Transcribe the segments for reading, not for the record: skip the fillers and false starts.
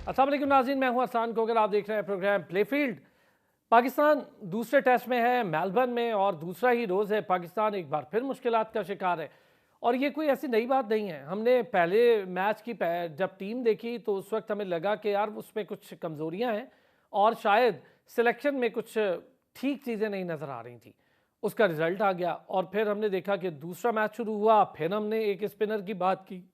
अस्सलाम वालेकुम नाज़रीन, मैं हूं हसन कोकर। आप देख रहे हैं प्रोग्राम प्लेफील्ड। पाकिस्तान दूसरे टेस्ट में है मेलबर्न में और दूसरा ही रोज़ है। पाकिस्तान एक बार फिर मुश्किलात का शिकार है और ये कोई ऐसी नई बात नहीं है। हमने पहले मैच की जब टीम देखी तो उस वक्त हमें लगा कि यार उसमें कुछ कमज़ोरियाँ हैं और शायद सिलेक्शन में कुछ ठीक चीज़ें नहीं नज़र आ रही थी। उसका रिज़ल्ट आ गया और फिर हमने देखा कि दूसरा मैच शुरू हुआ, फिर हमने एक स्पिनर की बात की,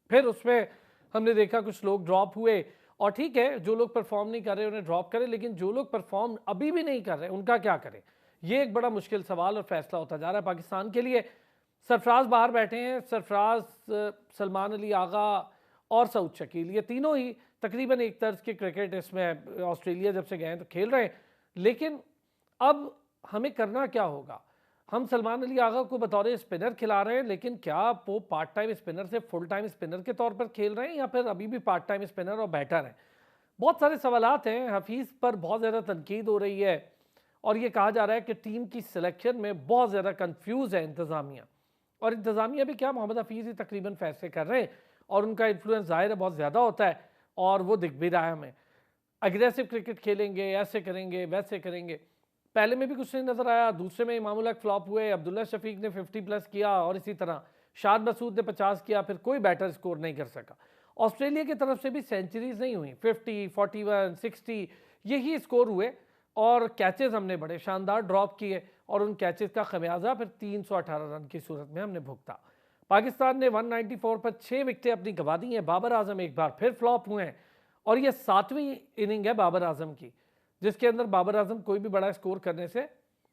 फिर उसमें हमने देखा कुछ लोग ड्रॉप हुए। और ठीक है, जो लोग परफॉर्म नहीं कर रहे उन्हें ड्रॉप करें, लेकिन जो लोग परफॉर्म अभी भी नहीं कर रहे उनका क्या करें? ये एक बड़ा मुश्किल सवाल और फैसला होता जा रहा है पाकिस्तान के लिए। सरफराज बाहर बैठे हैं, सरफराज, सलमान अली आगा और सऊद शकील, ये तीनों ही तकरीबन एक तर्ज के क्रिकेट इसमें ऑस्ट्रेलिया जब से गए हैं तो खेल रहे हैं। लेकिन अब हमें करना क्या होगा? हम सलमान अली आगा को बतौर स्पिनर खिला रहे हैं, लेकिन क्या वो पार्ट टाइम स्पिनर से फुल टाइम स्पिनर के तौर पर खेल रहे हैं या फिर अभी भी पार्ट टाइम स्पिनर और बैटर हैं? बहुत सारे सवालात हैं। हफीज़ पर बहुत ज़्यादा तनकीद हो रही है और ये कहा जा रहा है कि टीम की सिलेक्शन में बहुत ज़्यादा कंफ्यूज है इंतज़ामिया। और इंतज़ामिया भी क्या, मोहम्मद हफीज़ ही तकरीबन फैसले कर रहे हैं और उनका इन्फ्लुएंस ज़ाहिर है बहुत ज़्यादा होता है और वो दिख भी रहा है हमें। अग्रेसिव क्रिकेट खेलेंगे, ऐसे करेंगे, वैसे करेंगे। पहले में भी कुछ नहीं नज़र आया, दूसरे में इमामुल हक फ्लॉप हुए, अब्दुल्ला शफीक ने 50 प्लस किया और इसी तरह शाद मसूद ने 50 किया, फिर कोई बैटर स्कोर नहीं कर सका। ऑस्ट्रेलिया की तरफ से भी सेंचुरीज नहीं हुई, 50, 41, 60 यही स्कोर हुए और कैचेस हमने बड़े शानदार ड्रॉप किए और उन कैचेस का खमियाजा फिर 318 रन की सूरत में हमने भुगता। पाकिस्तान ने 194 पर 6 विकेटें अपनी गंवा दी हैं। बाबर आजम एक बार फिर फ्लॉप हुए हैं और ये 7वीं इनिंग है बाबर आजम की, जिसके अंदर बाबर आजम कोई भी बड़ा स्कोर करने से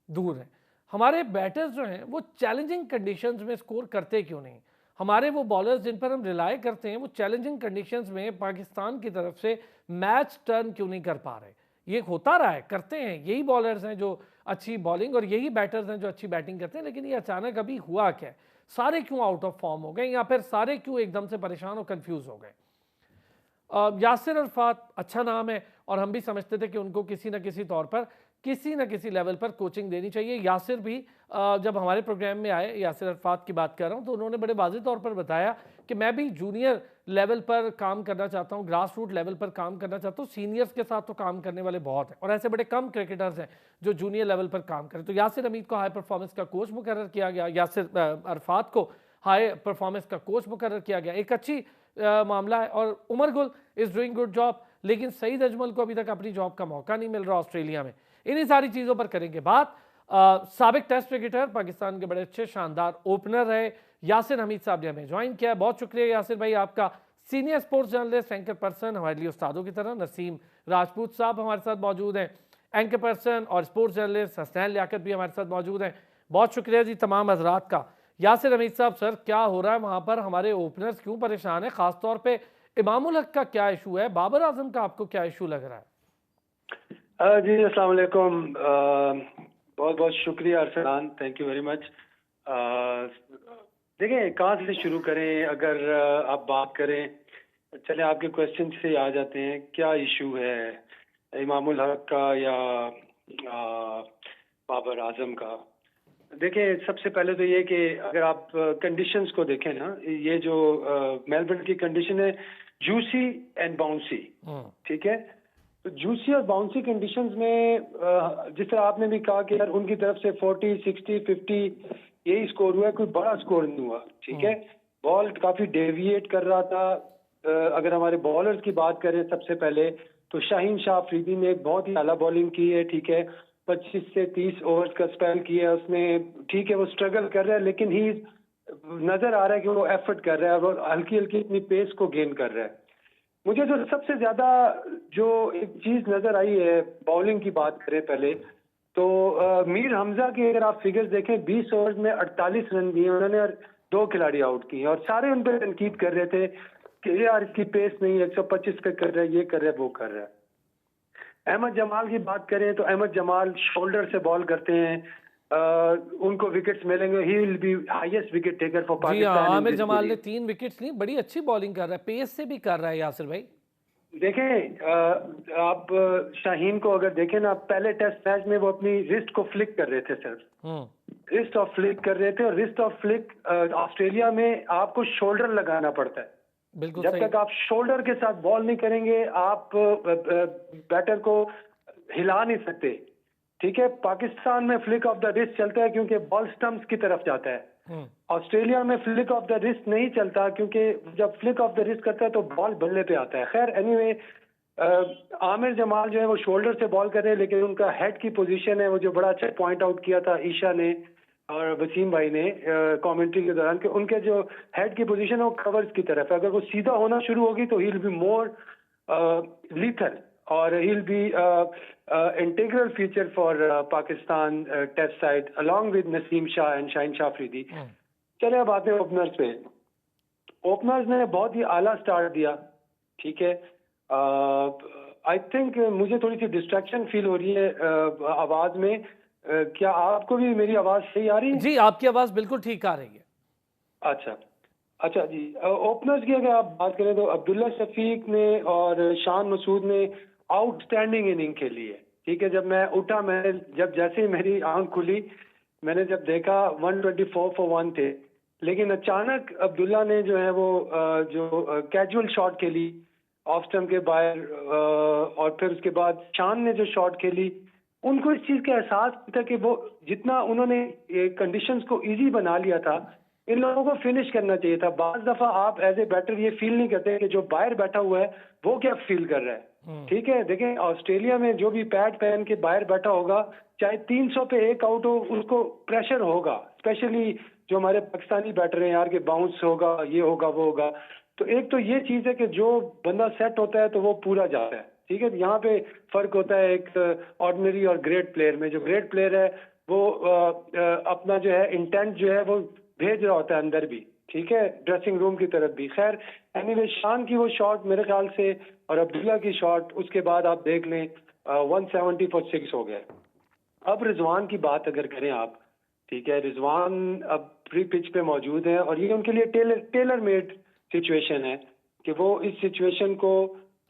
दूर है। हमारे बैटर्स जो हैं वो चैलेंजिंग कंडीशंस में स्कोर करते क्यों नहीं? हमारे वो बॉलर्स जिन पर हम रिलाय करते हैं वो चैलेंजिंग कंडीशंस में पाकिस्तान की तरफ से मैच टर्न क्यों नहीं कर पा रहे? ये होता रहा है, करते हैं, यही बॉलर्स हैं जो अच्छी बॉलिंग और यही बैटर्स हैं जो अच्छी बैटिंग करते हैं, लेकिन ये अचानक अभी हुआ क्या है? सारे क्यों आउट ऑफ फॉर्म हो गए या फिर सारे क्यों एकदम से परेशान और कंफ्यूज हो गए? यासिर अरफात अच्छा नाम है और हम भी समझते थे कि उनको किसी न किसी तौर पर किसी न किसी लेवल पर कोचिंग देनी चाहिए। यासिर भी जब हमारे प्रोग्राम में आए, यासिर अरफात की बात कर रहा हूँ, तो उन्होंने बड़े वाज़ेह तौर पर बताया कि मैं भी जूनियर लेवल पर काम करना चाहता हूँ, ग्रास रूट लेवल पर काम करना चाहता हूँ। सीनियर्स के साथ तो काम करने वाले बहुत हैं और ऐसे बड़े कम क्रिकेटर्स हैं जो जूनियर लेवल पर काम करें। तो यासिर हमीद को हाई परफॉर्मेंस का कोच मुकर्रर किया गया, यासिर अरफात को हाई परफॉर्मेंस का कोच मुकर्रर किया गया, एक अच्छी मामला है। और Umar Gul is doing good job, लेकिन सईद अजमल को अभी तक अपनी जॉब का मौका नहीं मिल रहा ऑस्ट्रेलिया में। इन्हीं सारी चीज़ों पर करेंगे बात। साबिक टेस्ट क्रिकेटर, पाकिस्तान के बड़े अच्छे शानदार ओपनर रहे यासिर हमीद साहब ने हमें ज्वाइन किया। बहुत शुक्रिया यासिर भाई आपका। Senior sports journalist, anchor person, हमारे लिए उस्तादों की तरह नसीम राजपूत साहब हमारे साथ मौजूद हैं, एंकर पर्सन और स्पोर्ट्स जर्नलिस्ट हसनैन लियाकत भी हमारे साथ मौजूद हैं। बहुत शुक्रिया जी तमाम हजरात का। यासिर हमीद साहब, सर क्या हो रहा है वहाँ पर? हमारे ओपनर्स क्यों परेशान है? ख़ासतौर पे इमामुल हक का क्या इशू है? बाबर आजम का आपको क्या इशू लग रहा है? जी अस्सलाम वालेकुम। बहुत बहुत शुक्रिया Arsalan, thank you very much. देखिए कहाँ से शुरू करें? अगर आप बात करें, चले आपके क्वेश्चन से आ जाते हैं, क्या इशू है इमामुल हक का या बाबर आजम का? देखिए सबसे पहले तो ये कि अगर आप कंडीशंस को देखें ना, ये जो मेलबर्न की कंडीशन है जूसी एंड बाउंसी, ठीक है? तो जूसी और बाउंसी कंडीशंस में जिस तरह आपने भी कहा कि यार उनकी तरफ से 40, 60, 50 यही स्कोर हुआ है, कोई बड़ा स्कोर नहीं हुआ, ठीक है? बॉल काफी डेविएट कर रहा था। अगर हमारे बॉलर्स की बात करें सबसे पहले तो शाहीन शाह अफरीदी ने एक बहुत ही आला बॉलिंग की है, ठीक है? 25 से 30 ओवर्स का स्पेल किया है उसने, ठीक है? वो स्ट्रगल कर रहा है लेकिन ही नजर आ रहा है कि वो एफर्ट कर रहा है और हल्की हल्की अपनी पेस को गेन कर रहा है। मुझे जो सबसे ज्यादा जो एक चीज नजर आई है, बॉलिंग की बात करें पहले तो मीर हमजा की अगर आप फिगर्स देखें, 20 ओवर्स में 48 रन दिए उन्होंने और 2 खिलाड़ी आउट किए और सारे उन पर तनकीद कर रहे थे कि यार इसकी पेस नहीं, 125 पे कर रहा है, ये कर रहा है, वो कर रहा है। अहमद जमाल की बात करें तो अहमद जमाल शोल्डर से बॉल करते हैं, उनको विकेट्स मिलेंगे, he will be highest wicket taker for जी हाँ, पाकिस्तान इन आमिर दिस जमाल ने सीरीज। 3 विकेट्स ली, बड़ी अच्छी बॉलिंग कर रहा है, पेस से भी कर रहा है यासिर भाई। देखें आप शाहीन को अगर देखें ना, पहले टेस्ट मैच में वो अपनी रिस्ट को फ्लिक कर रहे थे सिर्फ, रिस्ट ऑफ फ्लिक कर रहे थे और रिस्ट ऑफ फ्लिक ऑस्ट्रेलिया में आपको शोल्डर लगाना पड़ता है, बिल्कुल जब सही। तक आप शोल्डर के साथ बॉल नहीं करेंगे, आप बैटर को हिला नहीं सकते। ठीक है, पाकिस्तान में फ्लिक ऑफ द रिस्ट चलता है क्योंकि बॉल स्टंप्स की तरफ जाता है। ऑस्ट्रेलिया में फ्लिक ऑफ द रिस्ट नहीं चलता क्योंकि जब फ्लिक ऑफ द रिस्ट करता है तो बॉल बल्ले पे आता है। खैर एनीवे, आमिर जमाल जो है वो शोल्डर से बॉल कर रहे हैं, लेकिन उनका हेड की पोजीशन है वो जो बड़ा अच्छा पॉइंट आउट किया था ईशा ने और वसीम भाई ने कमेंट्री के दौरान कि उनके जो हेड की पोजीशन है वो कवर्स की तरफ है। अगर वो सीधा होना शुरू होगी तो he will be more lethal और he will be integral feature for Pakistan test side along with Naseem Shah and Shaheen Shah Afridi. चले अब आते हैं ओपनर्स पे। ओपनर्स ने बहुत ही आला स्टार्ट दिया। ठीक है, आई थिंक मुझे थोड़ी सी डिस्ट्रैक्शन फील हो रही है आवाज में। क्या आपको भी मेरी आवाज सही आ रही है? जी, आपकी आवाज बिल्कुल ठीक आ रही है। अच्छा अच्छा जी। ओपनर्स की अगर आप बात करें तो अब्दुल्ला शफीक ने और शान मसूद ने आउटस्टैंडिंग इनिंग खेली है। ठीक है, जब मैं उठा, मैंने जब जैसे ही मेरी आंख खुली, मैंने जब देखा 124 फॉर 1 थे, लेकिन अचानक अब्दुल्ला ने जो है वो जो कैजुअल शॉट खेली ऑफ स्टंप के बाहर, और फिर उसके बाद शान ने जो शॉट खेली, उनको इस चीज का एहसास था कि वो जितना उन्होंने कंडीशंस को इजी बना लिया था, इन लोगों को फिनिश करना चाहिए था। बाज दफा आप एज ए बैटर ये फील नहीं करते कि जो बाहर बैठा हुआ है वो क्या फील कर रहा है। ठीक है, देखें ऑस्ट्रेलिया में जो भी पैड पहन के बाहर बैठा होगा, चाहे 300 पे एक आउट हो, उसको प्रेशर होगा। स्पेशली जो हमारे पाकिस्तानी बैटर हैं यार, के बाउंस होगा, ये होगा, वो होगा। तो एक तो ये चीज है कि जो बंदा सेट होता है तो वो पूरा जाता है। ठीक है, यहाँ पे फर्क होता है एक ऑर्डिनरी और ग्रेट प्लेयर में। जो ग्रेट प्लेयर है वो अपना जो है इंटेंट जो है वो भेज रहा होता है अंदर भी। ठीक है, ड्रेसिंग रूम की तरफ भी। खैर एनीवे, शान की वो शॉट मेरे ख्याल से और अब्दुल्ला की शॉट, उसके बाद आप देख लें 170 फॉर 6 हो गया। अब रिजवान की बात अगर करें आप, ठीक है, रिजवान अब प्री पिच पे मौजूद है और ये उनके लिए टेलर मेड सिचुएशन है कि वो इस सिचुएशन को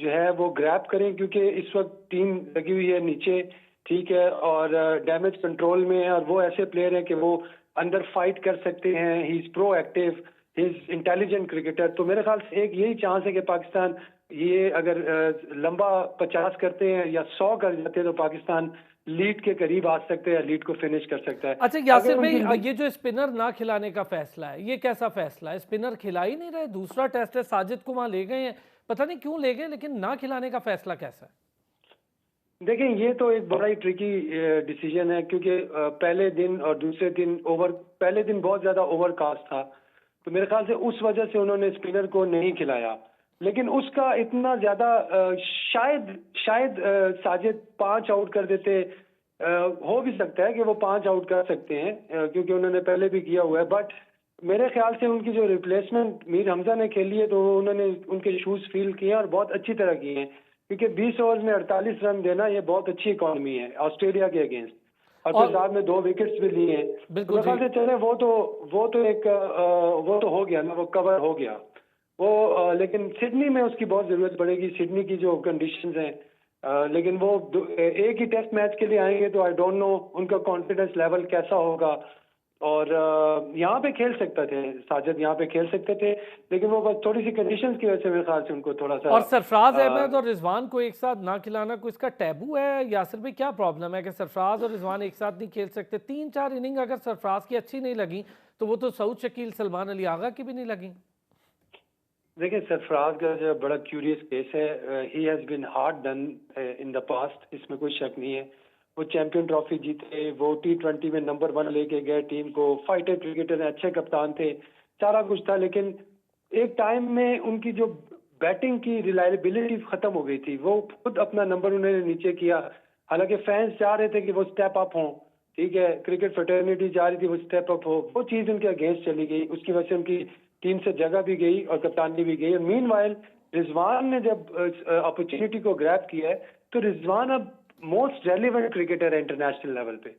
जो है वो ग्रैब करें, क्योंकि इस वक्त टीम लगी हुई है नीचे। ठीक है, और डैमेज कंट्रोल में है और वो ऐसे प्लेयर हैं कि वो अंदर फाइट कर सकते हैं। He is pro active, he is intelligent cricketer. तो मेरे ख्याल से एक यही चांस है कि पाकिस्तान ये अगर लंबा 50 करते हैं या 100 कर जाते हैं तो पाकिस्तान लीड के करीब आ सकते हैं, लीड को फिनिश कर सकता है। अच्छा यासिर भाई, ये जो स्पिनर ना खिलाने का फैसला है, ये कैसा फैसला है? स्पिनर खिला ही नहीं रहे, दूसरा टेस्ट है, साजिद को वहां ले गए हैं, पता नहीं क्यों ले गए, लेकिन ना खिलाने का फैसला कैसा है? देखें, ये तो एक बड़ा ही ट्रिकी डिसीजन है, क्योंकि पहले दिन और दूसरे दिन पहले दिन बहुत ज्यादा ओवरकास्ट था, तो मेरे ख्याल से उस वजह से उन्होंने स्पिनर को नहीं खिलाया। लेकिन उसका इतना ज्यादा शायद साजिद 5 आउट कर देते, हो भी सकता है कि वो 5 आउट कर सकते हैं, क्योंकि उन्होंने पहले भी किया हुआ है। बट मेरे ख्याल से उनकी जो रिप्लेसमेंट मीर हमजा ने खेली है, तो उन्होंने उनके शूज फील किए और बहुत अच्छी तरह किए हैं, क्योंकि 20 ओवर में 48 रन देना ये बहुत अच्छी इकॉनमी है ऑस्ट्रेलिया के अगेंस्ट, और फिर साथ में 2 विकेट्स भी लिए हैं। तो मेरे ख्याल से चले वो तो हो गया ना, वो कवर हो गया वो। लेकिन सिडनी में उसकी बहुत जरूरत पड़ेगी, सिडनी की जो कंडीशंस हैं। लेकिन वो एक ही टेस्ट मैच के लिए आएंगे, तो आई डोंट नो उनका कॉन्फिडेंस लेवल कैसा होगा। और यहाँ पे खेल सकते थे साजिद, यहाँ पे खेल सकते थे, लेकिन वो बस थोड़ी सी कंडीशंस की वजह से मेरे ख्याल से उनको थोड़ा सा। और सरफराज अहमद और रिजवान को एक साथ ना खिलाना कोई इसका टैबू है यासिर भाई? क्या प्रॉब्लम है कि सरफराज और रिजवान एक साथ नहीं खेल सकते? 3-4 इनिंग अगर सरफराज की अच्छी नहीं लगी तो वो तो सऊद शकील, सलमान अली आगा की भी नहीं लगी। देखिए, सरफराज का जो बड़ा क्यूरियस केस है, he has been hard done in the past, इसमें कोई शक नहीं है। वो चैंपियन ट्रॉफी जीते, वो T20 में नंबर 1 लेके गए टीम को, फाइटर क्रिकेटर हैं, अच्छे कप्तान थे, सारा कुछ था। लेकिन एक टाइम में उनकी जो बैटिंग की रिलायबिलिटी खत्म हो गई थी, वो खुद अपना नंबर उन्होंने नीचे किया। हालांकि फैंस चाह रहे थे कि वो स्टेप अप हों, ठीक है, क्रिकेट फ्रेटर्निटी चाह रही थी वो स्टेप अप हो, वो चीज़ उनके अगेंस्ट चली गई, उसकी वजह से उनकी टीम से जगह भी गई और कप्तानी भी गई। मीनवाइल रिजवान ने जब अपॉर्चुनिटी को ग्रैब किया है, तो रिजवान अब मोस्ट रेलिवेंट क्रिकेटर है इंटरनेशनल लेवल पे।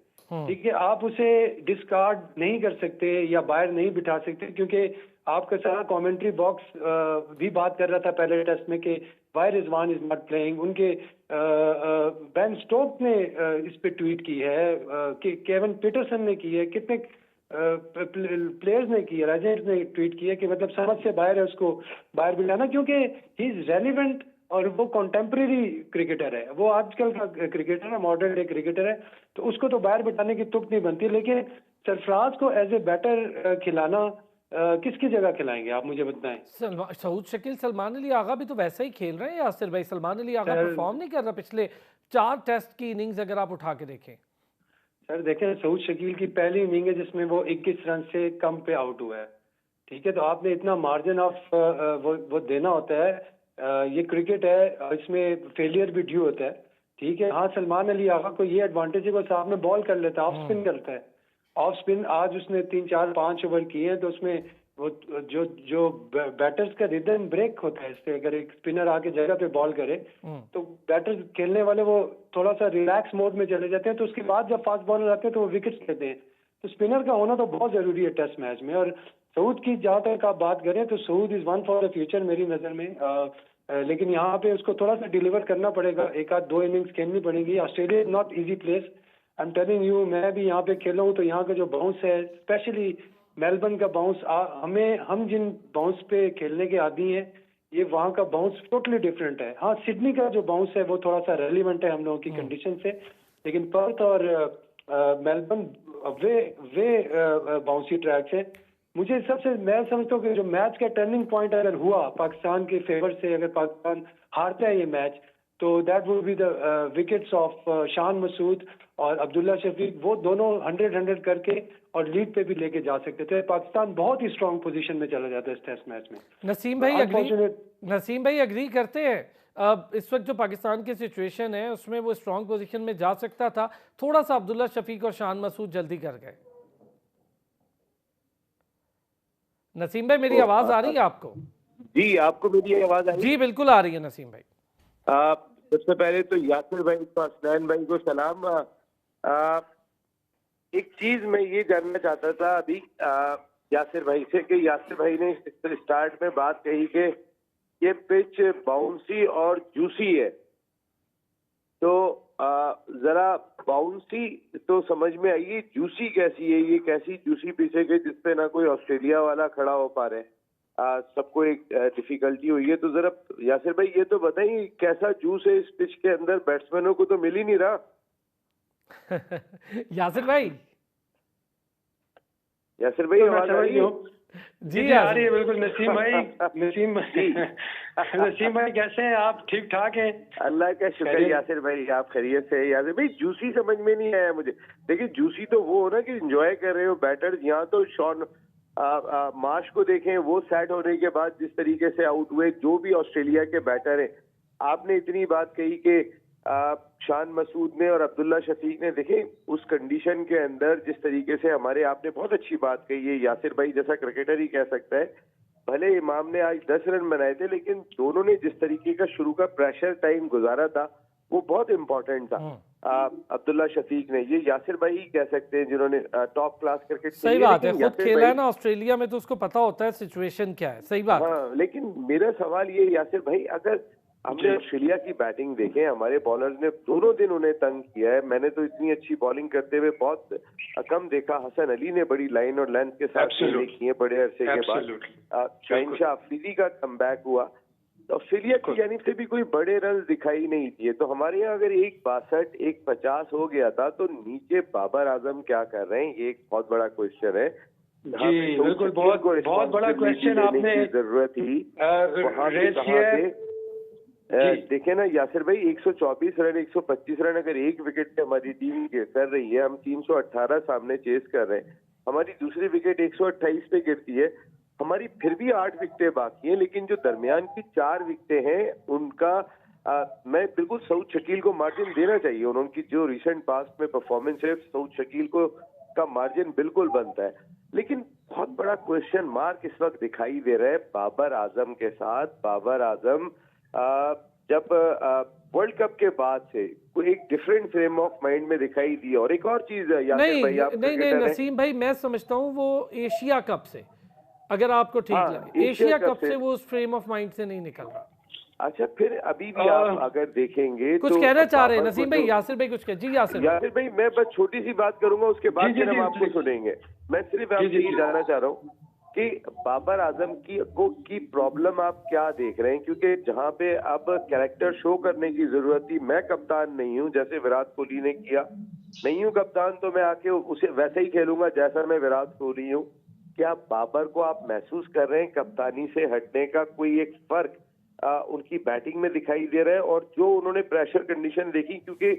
ठीक है, आप उसे डिस्कार्ड नहीं कर सकते या बाहर नहीं बिठा सकते, क्योंकि आपका सारा कमेंट्री बॉक्स भी बात कर रहा था पहले टेस्ट में कि why Rizwan is not playing. उनके बेन स्टोक ने इस पे ट्वीट की है, कि केविन पीटरसन ने की है, कितने प्लेयर्स ने की, राजेंद्र ने ट्वीट किया कि मतलब समझ से बाहर है उसको बाहर बिठाना, क्योंकि ही इज रेलिवेंट और वो कॉन्टेम्प्रेरी क्रिकेटर है, वो आजकल का क्रिकेटर है, मॉडर्न डे क्रिकेटर है, तो उसको तो बाहर बिठाने की तुक नहीं बनती। लेकिन सरफराज को एज ए बैटर खिलाना, किसकी जगह खिलाएंगे आप मुझे बताएं? सऊद शकील, सलमान अली आगा भी तो वैसा ही खेल रहे हैं यासिर भाई। सलमान अली आगा परफॉर्म नहीं कर रहा पिछले 4 टेस्ट की इनिंग्स अगर आप उठा के देखें। सर देखें, सऊद शकील की पहली इनिंग है जिसमें वो 21 रन से कम पे आउट हुआ है, ठीक है, तो आपने इतना मार्जिन ऑफ वो देना होता है। ये क्रिकेट है, इसमें फेलियर भी ड्यू होता है, ठीक है। हाँ, सलमान अली आगा को ये एडवांटेज है, वो साथ में बॉल कर लेता है, ऑफ स्पिन करता है। ऑफ स्पिन आज उसने 3 4 5 ओवर किए हैं, तो उसमें वो जो जो बैटर्स का रिदम ब्रेक होता है इससे, अगर एक स्पिनर आके जगह पे बॉल करे तो बैटर्स खेलने वाले वो थोड़ा सा रिलैक्स मोड में चले जाते हैं, तो उसके बाद जब फास्ट बॉलर आते हैं तो वो विकेट्स लेते हैं। तो स्पिनर का होना तो बहुत जरूरी है टेस्ट मैच में। और सऊद की जहाँ तक आप बात करें तो Saud is one for the future मेरी नज़र में, लेकिन यहाँ पे उसको थोड़ा सा डिलीवर करना पड़ेगा, एक आध 2 इनिंग्स खेलनी पड़ेगी। Australia is not easy place, I am telling you. मैं भी यहाँ पे खेला हूँ तो यहाँ का जो बाउंस है, स्पेशली मेलबर्न का बाउंस, हम जिन बाउंस पे खेलने के आदी हैं, ये वहाँ का बाउंस टोटली डिफरेंट है। हाँ, सिडनी का जो बाउंस है वो थोड़ा सा रेलिवेंट है हम लोगों की कंडीशन से, लेकिन पर्थ और मेलबर्न वे बाउंसी ट्रैक्स हैं। मुझे सबसे, मैं समझता हूँ कि जो मैच का टर्निंग पॉइंट अगर हुआ पाकिस्तान के फेवर से, अगर पाकिस्तान हारता है ये मैच, तो that would be the wickets of Shan Masood और अब्दुल्ला शफीक। वो दोनों 100 करके और लीड पे भी लेके जा सकते थे। पाकिस्तान बहुत ही स्ट्रांग पोजीशन में चला जाता है इस टेस्ट मैच में। नसीम भाई अग्री करते हैं? अब इस वक्त जो पाकिस्तान की सिचुएशन है उसमें वो स्ट्रांग पोजीशन में जा सकता था, थोड़ा सा अब्दुल्ला शफीक और शान मसूद जल्दी कर गए। नसीम भाई, मेरी आवाज आ रही है आपको? जी, आपको मेरी आवाज आ रही है? जी बिल्कुल आ रही है नसीम भाई। सबसे पहले तो यासिर भाई को, असनैन भाई को सलाम। एक चीज मैं ये जानना चाहता था अभी यासिर भाई से, कि यासिर भाई ने स्टार्ट में बात कही कि ये पिच बाउंसी और जूसी है, तो जरा बाउंसी तो समझ में आई, जूसी कैसी है? ये कैसी जूसी पिच है कि जिसपे ना कोई ऑस्ट्रेलिया वाला खड़ा हो पा रहे, सबको एक डिफिकल्टी हुई है। तो जरा यासिर भाई ये तो बताइए कैसा जूस है इस पिच के अंदर? बैट्समैनों को तो मिल ही नहीं रहा। यासिर भाई आवाज आ रही है? जी आ रही है बिल्कुल। नसीम भाई नसीम भाई कैसे हैं आप? ठीक ठाक हैं? अल्लाह का शुक्र यासिर भाई, आप खैरियत से? यासिर भाई जूसी समझ में नहीं आया मुझे। देखिए जूसी तो वो हो ना कि एंजॉय कर रहे हो बैटर्स। यहाँ तो शॉन मार्श को देखें, वो सेट होने के बाद जिस तरीके से आउट हुए, जो भी ऑस्ट्रेलिया के बैटर हैं। आपने इतनी बात कही कि शान मसूद ने और अब्दुल्ला शफीक ने, देखें उस कंडीशन के अंदर जिस तरीके से हमारे, आपने बहुत अच्छी बात कही है, यासिर भाई जैसा क्रिकेटर ही कह सकता है। भले इमाम ने आज 10 रन बनाए थे, लेकिन दोनों ने जिस तरीके का शुरू का प्रेशर टाइम गुजारा था वो बहुत इंपॉर्टेंट था। अब्दुल्ला शफीक ने, ये यासिर भाई ही कह सकते हैं जिन्होंने टॉप क्लास क्रिकेट। सही बात है, खुद खेला है ना ऑस्ट्रेलिया में, तो उसको पता होता है सिचुएशन क्या है। सही बात। हाँ, लेकिन मेरा सवाल ये यासिर भाई, अगर हमने ऑस्ट्रेलिया की बैटिंग देखें, हमारे बॉलर्स ने दोनों दिन उन्हें तंग किया है। मैंने तो इतनी अच्छी बॉलिंग करते हुए बहुत कम देखा। हसन अली ने बड़ी लाइन और लेंथ के साथ की है बड़े अरसे के बाद। शाहिनशाह अफरीदी का कमबैक हुआ, तो ऑस्ट्रेलिया की जानिब से भी कोई बड़े रन दिखाई नहीं दिए। तो हमारे यहाँ अगर 1.62 1.50 हो गया था, तो नीचे बाबर आजम क्या कर रहे हैं? ये एक बहुत बड़ा क्वेश्चन है। जी बिल्कुल, बहुत बड़ा क्वेश्चन आपने जरूरत थी वहाँ पे। देखे ना यासिर भाई, 124 रन 125 रन अगर एक विकेट पे हमारी टीम कर रही है, हम 318 सामने चेस कर रहे हैं, हमारी दूसरी विकेट 128 पे गिरती है, हमारी फिर भी 8 विकेटें बाकी हैं, लेकिन जो दरमियान की 4 विकेटें हैं उनका मैं बिल्कुल सऊद शकील को मार्जिन देना चाहिए। उनकी जो रिसेंट पास्ट में परफॉर्मेंस है, सऊद शकील को का मार्जिन बिल्कुल बनता है। लेकिन बहुत बड़ा क्वेश्चन मार्क इस वक्त दिखाई दे रहा है बाबर आजम के साथ। बाबर आजम जब वर्ल्ड कप के बाद से कोई एक डिफरेंट फ्रेम ऑफ माइंड में दिखाई दी। और एक और चीज है नहीं नसीम भाई, मैं समझता हूँ वो एशिया कप से, अगर आपको ठीक लगे, एशिया कप से वो उस फ्रेम ऑफ माइंड से नहीं निकल रहा। अच्छा, फिर अभी भी आप अगर देखेंगे कुछ तो कहना चाह रहे हैं नसीम भाई, यासिर भाई कुछ जी यासिर भाई, मैं बस छोटी सी बात करूंगा, उसके बाद फिर हम आपको सुनेंगे। मैं सिर्फ आपसे ये जानना चाह रहा हूँ कि बाबर आजम की प्रॉब्लम आप क्या देख रहे हैं, क्योंकि जहां पे अब कैरेक्टर शो करने की जरूरत थी। मैं कप्तान नहीं हूं जैसे विराट कोहली ने किया, नहीं हूं कप्तान, तो मैं आके उसे वैसे ही खेलूंगा जैसा मैं विराट कोहली हूं। क्या बाबर को आप महसूस कर रहे हैं कप्तानी से हटने का कोई एक फर्क उनकी बैटिंग में दिखाई दे रहा है? और जो उन्होंने प्रेशर कंडीशन देखी, क्योंकि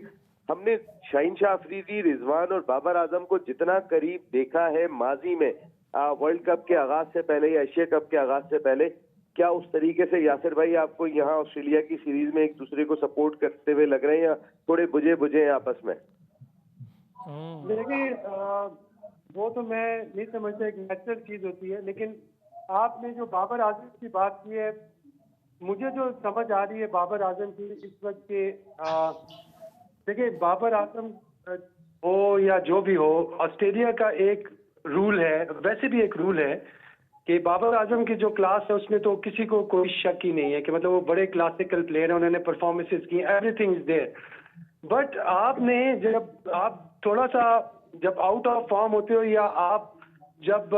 हमने शाहीन शाह अफरीदी, रिजवान और बाबर आजम को जितना करीब देखा है माजी में, वर्ल्ड कप के आगाज से पहले या एशिया कप के आगाज से पहले, क्या उस तरीके से यासिर भाई आपको यहाँ ऑस्ट्रेलिया की सीरीज में एक दूसरे को सपोर्ट करते हुए लग रहे हैं, या थोड़े बुझे बुझे हैं आपस में? देखिए, वो तो मैं नहीं समझता, एक नेचुरल चीज होती है। लेकिन आपने जो बाबर आजम की बात की है, मुझे जो समझ आ रही है बाबर आजम की इस वक्त के, देखिए बाबर आजम हो या जो भी हो, ऑस्ट्रेलिया का एक रूल है, वैसे भी एक रूल है कि बाबर आजम की जो क्लास है उसमें तो किसी को कोई शक ही नहीं है कि मतलब वो बड़े क्लासिकल प्लेयर हैं, उन्होंने परफॉर्मेंसेस की, एवरीथिंग इज देयर। बट आपने जब आप थोड़ा सा जब आउट ऑफ फॉर्म होते हो, या आप जब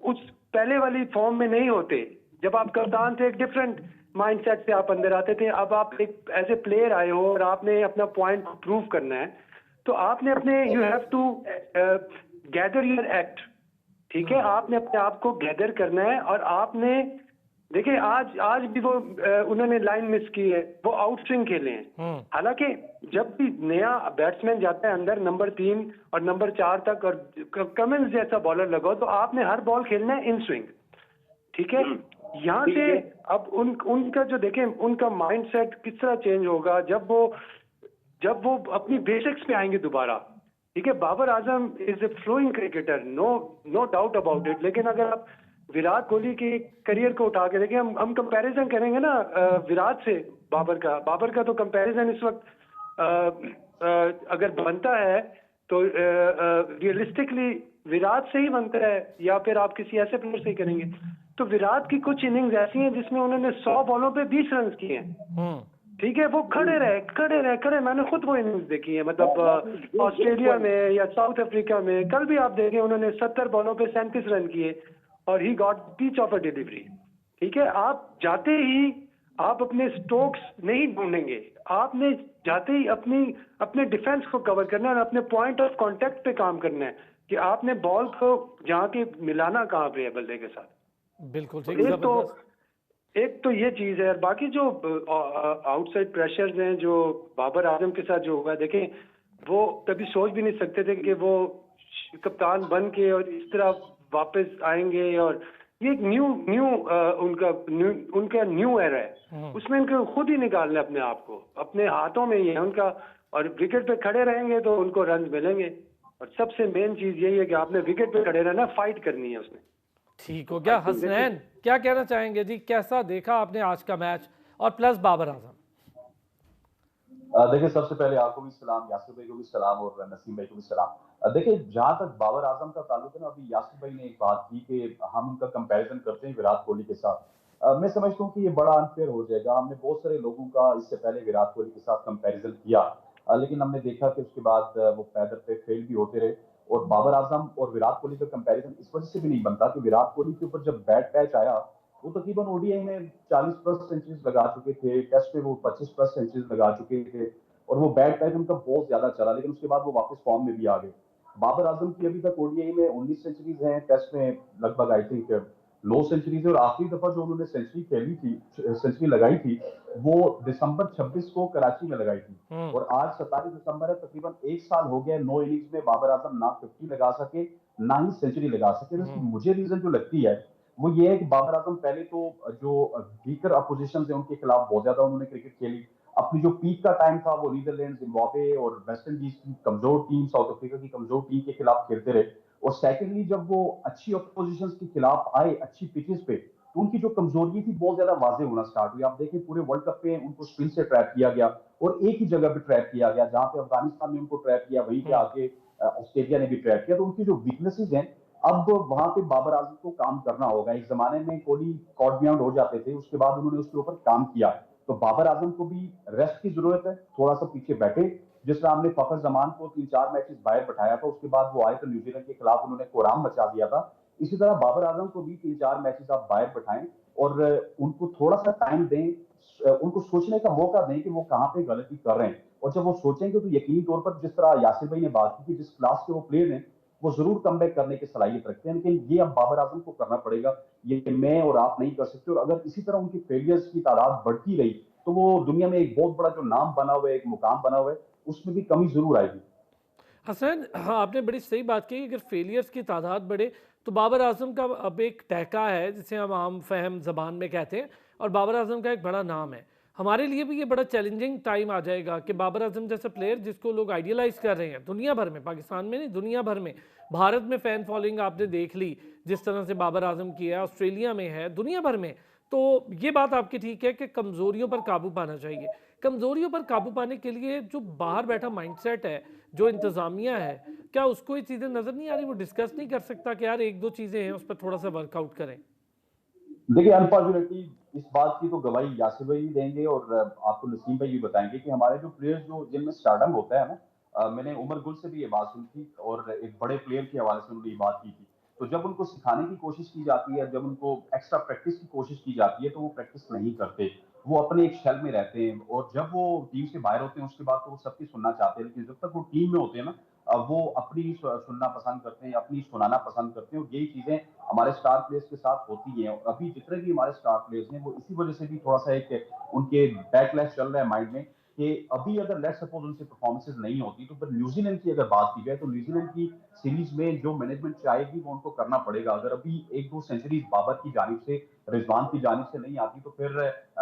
उस पहले वाली फॉर्म में नहीं होते, जब आप कप्तान थे, एक डिफरेंट माइंडसेट से आप अंदर आते थे। अब आप एक एज ए प्लेयर आए हो और आपने अपना पॉइंट प्रूव करना है, तो आपने अपने you have to gather your act. ठीक है, आपने अपने आप को गैदर करना है। और आपने देखिए आज भी वो उन्होंने लाइन मिस की है, वो आउट स्विंग खेले हैं। हालांकि जब भी नया बैट्समैन जाता है अंदर नंबर 3 और नंबर 4 तक, और कमिंस जैसा बॉलर लगाओ, तो आपने हर बॉल खेलना है इन स्विंग। ठीक है, यहाँ से अब उनका जो देखें, उनका माइंडसेट किस तरह चेंज होगा जब वो अपनी बेसिक्स पे आएंगे दोबारा। ठीक है, Babar Azam is a flowing cricketer, no doubt about it. लेकिन अगर आप विराट कोहली के करियर को उठा के देखें, हम कंपैरिजन करेंगे ना विराट से बाबर का तो कंपैरिजन इस वक्त अगर बनता है तो रियलिस्टिकली विराट से ही बनता है, या फिर आप किसी ऐसे प्लेयर से ही करेंगे। तो विराट की कुछ इनिंग्स ऐसी हैं जिसमें उन्होंने 100 बॉलों पे 20 रन किए हैं। ठीक है, वो खड़े रहे, मैंने खुद वो इनिंग्स देखी है, मतलब ऑस्ट्रेलिया में या साउथ अफ्रीका में। कल भी आप देखें, उन्होंने 70 बॉलों पे 37 रन किए और he got peach of a delivery. ठीक है, आप जाते ही आप अपने स्ट्रोक्स नहीं ढूंढेंगे, आपने जाते ही अपने डिफेंस को कवर करना है, अपने पॉइंट ऑफ कांटेक्ट पे काम करना है कि आपने बॉल को जहाँ के मिलाना कहाँ पे है बल्ले के साथ। बिल्कुल ठीक। एक तो ये चीज है। और बाकी जो आउटसाइड प्रेशर्स हैं जो बाबर आजम के साथ जो हुआ, देखें वो कभी सोच भी नहीं सकते थे कि वो कप्तान बन के और इस तरह वापस आएंगे। और ये एक उनका न्यू एरा है, उसमें इनको खुद ही निकालना है अपने आप को, अपने हाथों में ही है उनका। और विकेट पे खड़े रहेंगे तो उनको रन मिलेंगे। और सबसे मेन चीज यही है कि आपने विकेट पे खड़े रहना, फाइट करनी है उसमें। ठीक हो गया। हसनैन क्या कहना चाहेंगे जी, कैसा देखा आपने आज का मैच और प्लस बाबर आजम? देखिए, सबसे पहले आपको भी सलाम, यासिर भाई को भी सलाम और नसीम भाई को भी सलाम। देखिए, जहां तक बाबर आजम का ताल्लुक है ना, अभी यासिर भाई ने एक बात की कि हम उनका कंपैरिजन करते हैं विराट कोहली के साथ। मैं समझता हूँ कि ये बड़ा अनफेयर हो जाएगा। हमने बहुत सारे लोगों का इससे पहले विराट कोहली के साथ कंपैरिजन किया, लेकिन हमने देखा कि उसके बाद वो पैदल पे फेल भी होते रहे। और बाबर आजम और विराट कोहली का कंपैरिजन इस वजह से भी नहीं बनता कि विराट कोहली के ऊपर जब बैड पैच आया, वो तकरीबन ओडीआई में 40+ सेंचुरीज लगा चुके थे, टेस्ट पे वो 25+ सेंचुरीज लगा चुके थे, और वो बैड पैच उनका बहुत ज्यादा चला, लेकिन उसके बाद वो वापस फॉर्म में भी आ गए। बाबर आजम की अभी तक ओडीआई में 19 सेंचुरीज हैं, टेस्ट में लगभग आई थिंक 9 सेंचुरीज है, और आखिरी दफा जो उन्होंने सेंचुरी लगाई थी, वो दिसंबर 26 को कराची में लगाई थी। और आज 27 दिसंबर है, तकरीबन 1 साल हो गया 9 इनिंग्स में बाबर आजम ना 50 लगा सके, ना ही सेंचुरी लगा सके। मुझे रीजन जो लगती है वो ये है कि बाबर आजम पहले तो जो वीकर अपोजिशन है उनके खिलाफ बहुत ज्यादा उन्होंने क्रिकेट खेली। अपनी जो पीक का टाइम था वो नीदरलैंड, जिम्बाब्वे और वेस्ट इंडीज की कमजोर टीम, साउथ अफ्रीका की कमजोर टीम के खिलाफ खेलते रहे। और सेकेंडली जब वो अच्छी अपोजिशन के खिलाफ आए अच्छी पिचेस पे, तो उनकी जो कमजोरी थी बहुत ज्यादा वाजे होना स्टार्ट हुई। आप देखें पूरे वर्ल्ड कप पे उनको स्पिन से ट्रैप किया गया, और एक ही जगह पे ट्रैप किया गया, जहां पे अफगानिस्तान ने उनको ट्रैप किया वहीं पे आके ऑस्ट्रेलिया ने भी ट्रैप किया। तो उनकी जो वीकनेसेस हैं, अब वहां पे बाबर आजम को काम करना होगा। एक जमाने में कोहली कॉट बियॉन्ड हो जाते थे, उसके बाद उन्होंने उसके ऊपर काम किया। तो बाबर आजम को भी रेस्ट की जरूरत है, थोड़ा सा पीछे बैठे। जिस तरह हमने फखर जमान को 3-4 मैचेस बाहर बैठाया था, उसके बाद वो आए तो न्यूजीलैंड के खिलाफ उन्होंने कोराम मचा दिया था। इसी तरह बाबर आजम को भी 3-4 मैचेस आप बाहर बैठाएं और उनको थोड़ा सा टाइम दें, उनको सोचने का मौका दें कि वो कहाँ पे गलती कर रहे हैं। और जब वो सोचेंगे तो यकीनी तौर पर, जिस तरह यासिर भाई ने बात की कि जिस क्लास के वो प्लेयर हैं, वो जरूर कमबैक करने की सलाहियत रखते हैं। लेकिन ये अब बाबर आजम को करना पड़ेगा, ये मैं और आप नहीं कर सकते। और अगर इसी तरह उनकी फेलियर्स की तादाद बढ़ती रही तो वो दुनिया में एक बहुत बड़ा जो नाम बना हुआ है, एक मुकाम बना हुआ है, उसमें भी कमी जरूर आएगी। हसन, हाँ, आपने बड़ी सही बात की। अगर फेलियर्स की तादाद बढ़े तो बाबर आजम का अब एक टहका है, जिसे हम आम फहम ज़बान में कहते हैं, और बाबर आजम का एक बड़ा नाम है। हमारे लिए भी ये बड़ा चैलेंजिंग टाइम आ जाएगा कि बाबर आजम जैसा प्लेयर जिसको लोग आइडियलाइज कर रहे हैं दुनिया भर में, पाकिस्तान में नहीं दुनिया भर में, भारत में फ़ैन फॉलोइंग आपने देख ली जिस तरह से बाबर आजम की है, ऑस्ट्रेलिया में है, दुनिया भर में। तो ये बात आपकी ठीक है कि कमज़ोरियों पर काबू पाना चाहिए। कमज़ोरियों पर काबू पाने के लिए जो बाहर बैठा माइंडसेट है, जो इंतज़ामिया है, क्या उसको ये चीज़ें नज़र नहीं आ रही? वो डिस्कस नहीं कर सकता कि यार एक दो चीज़ें हैं, उस पर थोड़ा सा वर्कआउट करें? देखिए, अनफॉर्चुनेटली इस बात की तो गवाही यासिर भाई देंगे और आपको नसीम भाई भी बताएंगे कि हमारे जो प्लेयर्स जो जिनमें स्टारडम होता है ना, मैंने उमर गुल से भी ये बात सुनी थी और एक बड़े प्लेयर के हवाले से उन्होंने ये बात की थी। तो जब उनको सिखाने की कोशिश की जाती है, जब उनको एक्स्ट्रा प्रैक्टिस की कोशिश की जाती है, तो वो प्रैक्टिस नहीं करते, वो अपने एक शेल में रहते हैं। और जब वो टीम से बाहर होते हैं उसके बाद तो वो सबकी सुनना चाहते हैं, लेकिन जब तक वो टीम में होते हैं ना, वो अपनी सुनना पसंद करते हैं, अपनी सुनाना पसंद करते हैं। और यही चीजें हमारे स्टार प्लेयर्स के साथ होती हैं। और अभी जितने भी हमारे स्टार प्लेयर्स हैं, वो इसी वजह से भी थोड़ा सा एक उनके बैकलैश चल रहा है माइंड में कि अभी अगर लेट्स सपोज उनसे परफॉर्मेंसेज नहीं होती, तो फिर न्यूजीलैंड की अगर बात की जाए तो न्यूजीलैंड की सीरीज में जो मैनेजमेंट चाहेगी वो उनको करना पड़ेगा। अगर अभी 1-2 सेंचुरीज बाबर की जानिब से, रिजवान की जानिब से नहीं आती, तो फिर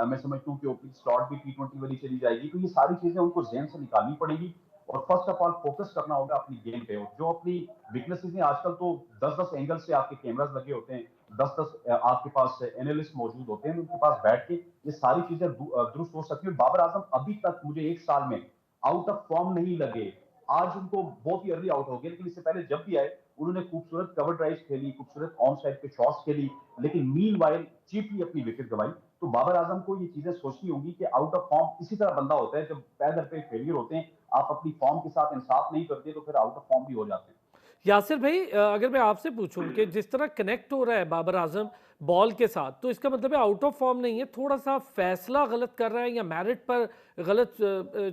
मैं समझता हूँ कि ओपनिंग स्लॉट भी T20 वाली चली जाएगी। तो ये सारी चीजें उनको जेहन से निकालनी पड़ेगी और फर्स्ट ऑफ ऑल फोकस करना होगा अपनी गेम पे। और जो अपनी वीकनेसेस हैं, आजकल तो 10-10 एंगल से आपके कैमरास लगे होते हैं, 10-10 आपके पास एनालिस्ट मौजूद होते हैं, उनके पास बैठ के ये सारी चीजें दुरुस्त हो सकती है। बाबर आजम अभी तक मुझे 1 साल में आउट ऑफ फॉर्म नहीं लगे। आज उनको बहुत ही अर्ली आउट हो गया, लेकिन इससे पहले जब भी आए उन्होंने खूबसूरत कवर ड्राइव्स खेली, खूबसूरत ऑन साइड पे शॉट्स खेली, लेकिन मीनवाइल चीपली अपनी विकेट गंवाई। तो बाबर आजम को ये चीजें सोचनी होगी कि आउट ऑफ फॉर्म इसी तरह बंदा होता है, जब पैदल पे फेलियर होते हैं, आप अपनी फॉर्म के साथ इंसाफ नहीं करते तो फिर आउट ऑफ फॉर्म भी हो जाते हैं। यासिर भाई, अगर मैं आपसे पूछूं कि जिस तरह कनेक्ट हो रहा है बाबर आजम बॉल के साथ, तो इसका मतलब है आउट ऑफ फॉर्म नहीं है, थोड़ा सा फैसला गलत कर रहा है या मेरिट पर गलत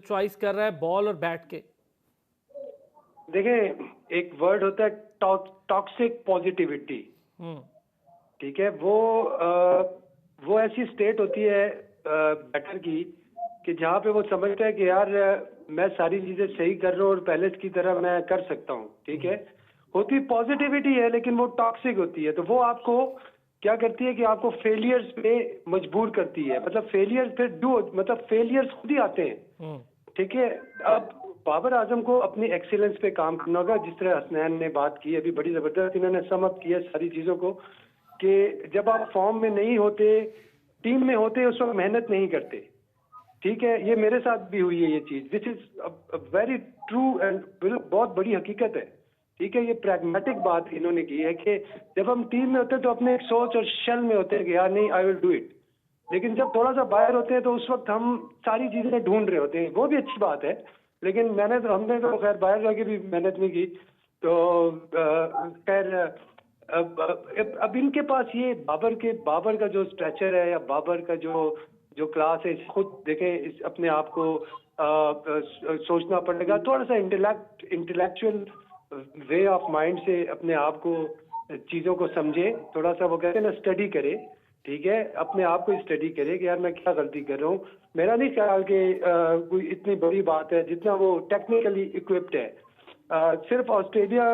चॉइस कर रहा है बॉल और बैट के? देखिए, एक वर्ड होता है टॉक्सिक पॉजिटिविटी। ठीक है, वो ऐसी स्टेट होती है बैटर की कि जहाँ पे वो समझता है कि यार मैं सारी चीजें सही कर रहा हूँ और पहले की तरह मैं कर सकता हूँ। ठीक है, होती पॉजिटिविटी है लेकिन वो टॉक्सिक होती है। तो वो आपको क्या करती है कि आपको फेलियर्स पे मजबूर करती है। मतलब फेलियर्स पे फेलियर्स खुद ही आते हैं। ठीक है, अब बाबर आजम को अपनी एक्सीलेंस पे काम करना होगा। जिस तरह हसनैन ने बात की अभी, बड़ी जबरदस्त इन्होंने सम अप किया सारी चीजों को कि जब आप फॉर्म में नहीं होते, टीम में होते, उस वक्त मेहनत नहीं करते। ठीक है, ये मेरे साथ भी हुई है ये चीज। This is very true and बहुत बड़ी हकीकत है। ठीक है, ये प्रैग्मेटिक बात इन्होंने की है कि जब हम टीम में होते हैं तो अपने एक सोच और शल में होते हैं कि यार नहीं, आई विल डू इट। लेकिन जब थोड़ा सा बाहर होते हैं तो उस वक्त हम सारी चीजें ढूंढ रहे होते हैं। वो भी अच्छी बात है, लेकिन हमने तो खैर बाहर जाके भी मेहनत नहीं की। तो खैर अब इनके पास ये बाबर का जो स्ट्रेचर है या बाबर का जो क्लास है, खुद देखें, अपने आप को सोचना पड़ेगा। थोड़ा सा इंटेलेक्चुअल वे ऑफ माइंड से अपने आप को, चीजों को समझे। थोड़ा सा वो कहते हैं ना, स्टडी करे। ठीक है, अपने आप को स्टडी करे कि यार मैं क्या गलती कर रहा हूँ। मेरा नहीं ख्याल कि कोई इतनी बड़ी बात है जितना वो टेक्निकली इक्विप्ड है। सिर्फ ऑस्ट्रेलिया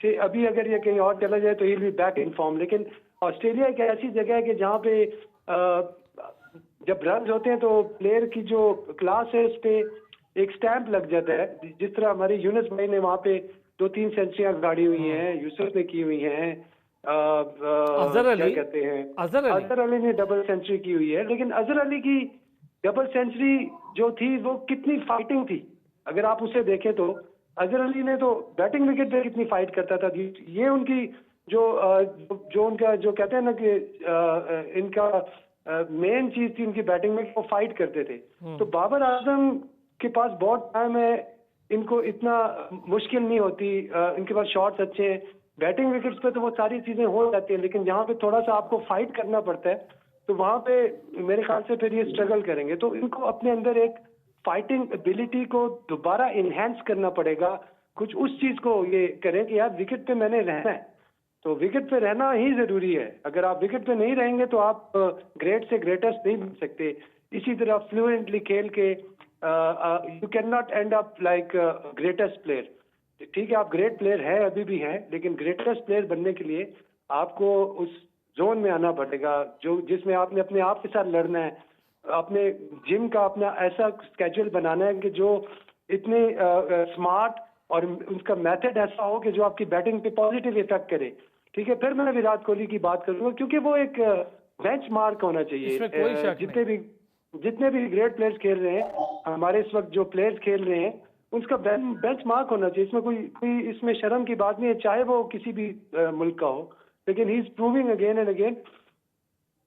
से अभी अगर ये कहीं और चला जाए तो ही बी बैक इन फॉर्म। लेकिन ऑस्ट्रेलिया एक ऐसी जगह है कि जहाँ पे जब रन होते हैं तो प्लेयर की जो क्लास है उस पर एक स्टैंप लग जाता है। जिस तरह हमारे यूनुस भाई ने वहाँ पे 2-3 सेंचुरियां गाड़ी हुई हैं, यूसुफ ने की हुई हैं, क्या कहते हैं, अजहर अली ने डबल सेंचुरी की हुई है। लेकिन अजहर अली की डबल सेंचुरी जो थी वो कितनी फाइटिंग थी। अगर आप उसे देखें तो अजहर अली ने तो बैटिंग विकेट पे कितनी फाइट करता था। ये उनकी जो उनका जो कहते हैं ना कि इनका मेन चीज थी उनकी बैटिंग में कि वो फाइट करते थे। तो बाबर आजम के पास बहुत टाइम है, इनको इतना मुश्किल नहीं होती, इनके पास शॉट्स अच्छे हैं, बैटिंग विकेट्स पे तो वो सारी चीजें हो जाती है, लेकिन जहाँ पे थोड़ा सा आपको फाइट करना पड़ता है तो वहां पे मेरे ख्याल से फिर ये स्ट्रगल करेंगे। तो इनको अपने अंदर एक फाइटिंग एबिलिटी को दोबारा इनहेंस करना पड़ेगा, कुछ उस चीज को ये करें कि यार विकेट पे मैंने रहना है, तो विकेट पे रहना ही जरूरी है। अगर आप विकेट पे नहीं रहेंगे तो आप ग्रेट से ग्रेटेस्ट नहीं बन सकते। इसी तरह फ्लुएंटली खेल के you can not and up like greatest player. ठीक है, आप ग्रेट प्लेयर है, अभी भी है, लेकिन ग्रेटेस्ट प्लेयर बनने के लिए आपको उस जोन में आना पड़ेगा जो जिसमें आपने अपने आप के साथ लड़ना है, अपने जिम का अपना ऐसा स्केड्यूल बनाना है कि जो इतने स्मार्ट और उसका मेथड ऐसा हो कि जो आपकी बैटिंग पे पॉजिटिव इफेक्ट करे। ठीक है, फिर मैं विराट कोहली की बात करूंगा क्योंकि वो एक बेंचमार्क होना चाहिए। इसमें कोई शक नहीं। जितने भी ग्रेट प्लेयर्स खेल रहे हैं, हमारे इस वक्त जो प्लेयर्स खेल रहे हैं, उसका बेंचमार्क होना चाहिए। इसमें कोई इसमें शर्म की बात नहीं है, चाहे वो किसी भी मुल्क का हो, लेकिन he is proving again and again,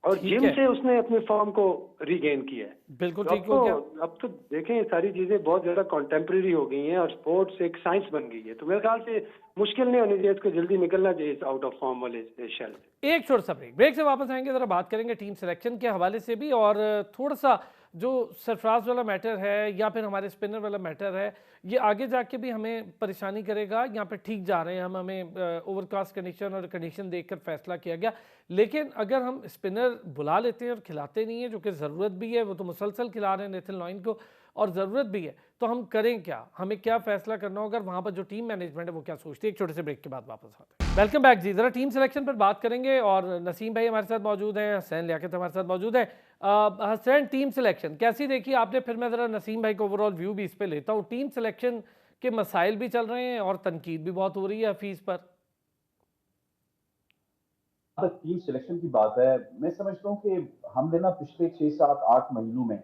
और जिम से उसने अपने फॉर्म को रीगेन किया है। बिल्कुल तो ठीक हो गया। अब तो देखें, ये सारी चीजें बहुत ज्यादा कॉन्टेम्प्रेरी हो गई हैं और स्पोर्ट्स एक साइंस बन गई है, तो मेरे ख्याल से मुश्किल नहीं होनी चाहिए, इसको जल्दी निकलना चाहिए इस आउट ऑफ फॉर्म वाले शेल से। एक छोटा सा ब्रेक से वापस आएंगे, जरा बात करेंगे टीम सिलेक्शन के हवाले से भी, और थोड़ा सा जो सरफराज वाला मैटर है या फिर हमारे स्पिनर वाला मैटर है, ये आगे जाके भी हमें परेशानी करेगा। यहाँ पे ठीक जा रहे हैं हमें ओवरकास्ट कंडीशन और कंडीशन देखकर फैसला किया गया, लेकिन अगर हम स्पिनर बुला लेते हैं और खिलाते नहीं है, जो कि ज़रूरत भी है, वो तो मुसलसल खिला रहे हैं नेथन लॉइन को, और ज़रूरत भी है, तो हम करें क्या? हमें क्या फैसला करना होगा? वहाँ पर जो टीम मैनेजमेंट है वो क्या सोचती है? एक छोटे से ब्रेक के बाद वापस आते हैं। वेलकम बैक जी, ज़रा टीम सिलेक्शन पर बात करेंगे और नसीम भाई हमारे साथ मौजूद हैं, हुसैन लियाकत हमारे साथ मौजूद है। हुसैन, टीम सिलेक्शन कैसी देखी आपने? फिर मैं ज़रा नसीम भाई को ओवरऑल व्यू भी इस पर लेता हूँ। टीम सिलेक्शन के मसाइल भी चल रहे हैं और तनकीद भी बहुत हो रही है हफीज़ पर। टीम सिलेक्शन की बात है, मैं समझता हूँ कि हमने ना पिछले 6, 7, 8 महीनों में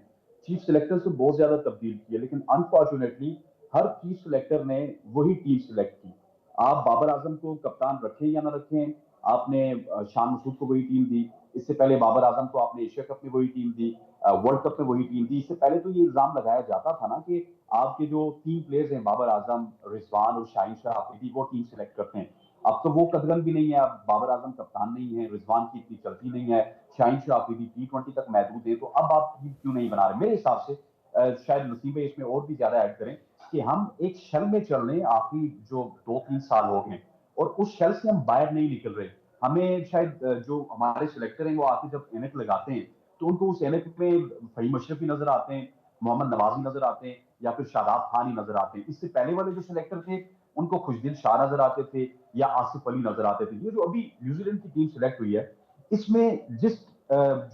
चीफ सिलेक्टर से बहुत ज्यादा तब्दील की है, लेकिन अनफॉर्चुनेटली हर चीफ सिलेक्टर ने वही टीम सिलेक्ट की। आप बाबर आजम को कप्तान रखें या ना रखें, आपने शान मसूद को वही टीम दी। इससे पहले बाबर आजम को आपने एशिया कप में वही टीम दी, वर्ल्ड कप में वही टीम दी। इससे पहले तो ये इल्जाम लगाया जाता था ना कि आपके जो 3 प्लेयर्स हैं, बाबर आजम, रिजवान और शाहीन शाह आफरीदी, वो टीम सिलेक्ट करते हैं। अब तो वो कदगन भी नहीं है, अब बाबर आजम कप्तान नहीं है, रिजवान की इतनी चलती नहीं है, शाहीन शाह आफरीदी T20 तक महदूद है, तो अब आप टीम क्यों नहीं बना रहे? मेरे हिसाब से शायद नसीब है इसमें और भी ज्यादा ऐड करें कि हम एक शल में चल रहे हैं आखिरी जो 2-3 साल हो गए, और उस शल से हम बाहर नहीं निकल रहे। हमें शायद जो हमारे सिलेक्टर हैं वो आके जब एनक लगाते हैं तो उनको उस एनक में फहीम अशरफ ही नजर आते हैं, मोहम्मद नवाजी नजर आते हैं, या फिर शादाब खान ही नजर आते हैं। इससे पहले वाले जो सिलेक्टर थे उनको खुशदिल शाह नजर आते थे या आसिफ अली नजर आते थे। ये जो अभी न्यूजीलैंड की टीम सिलेक्ट हुई है, इसमें जिस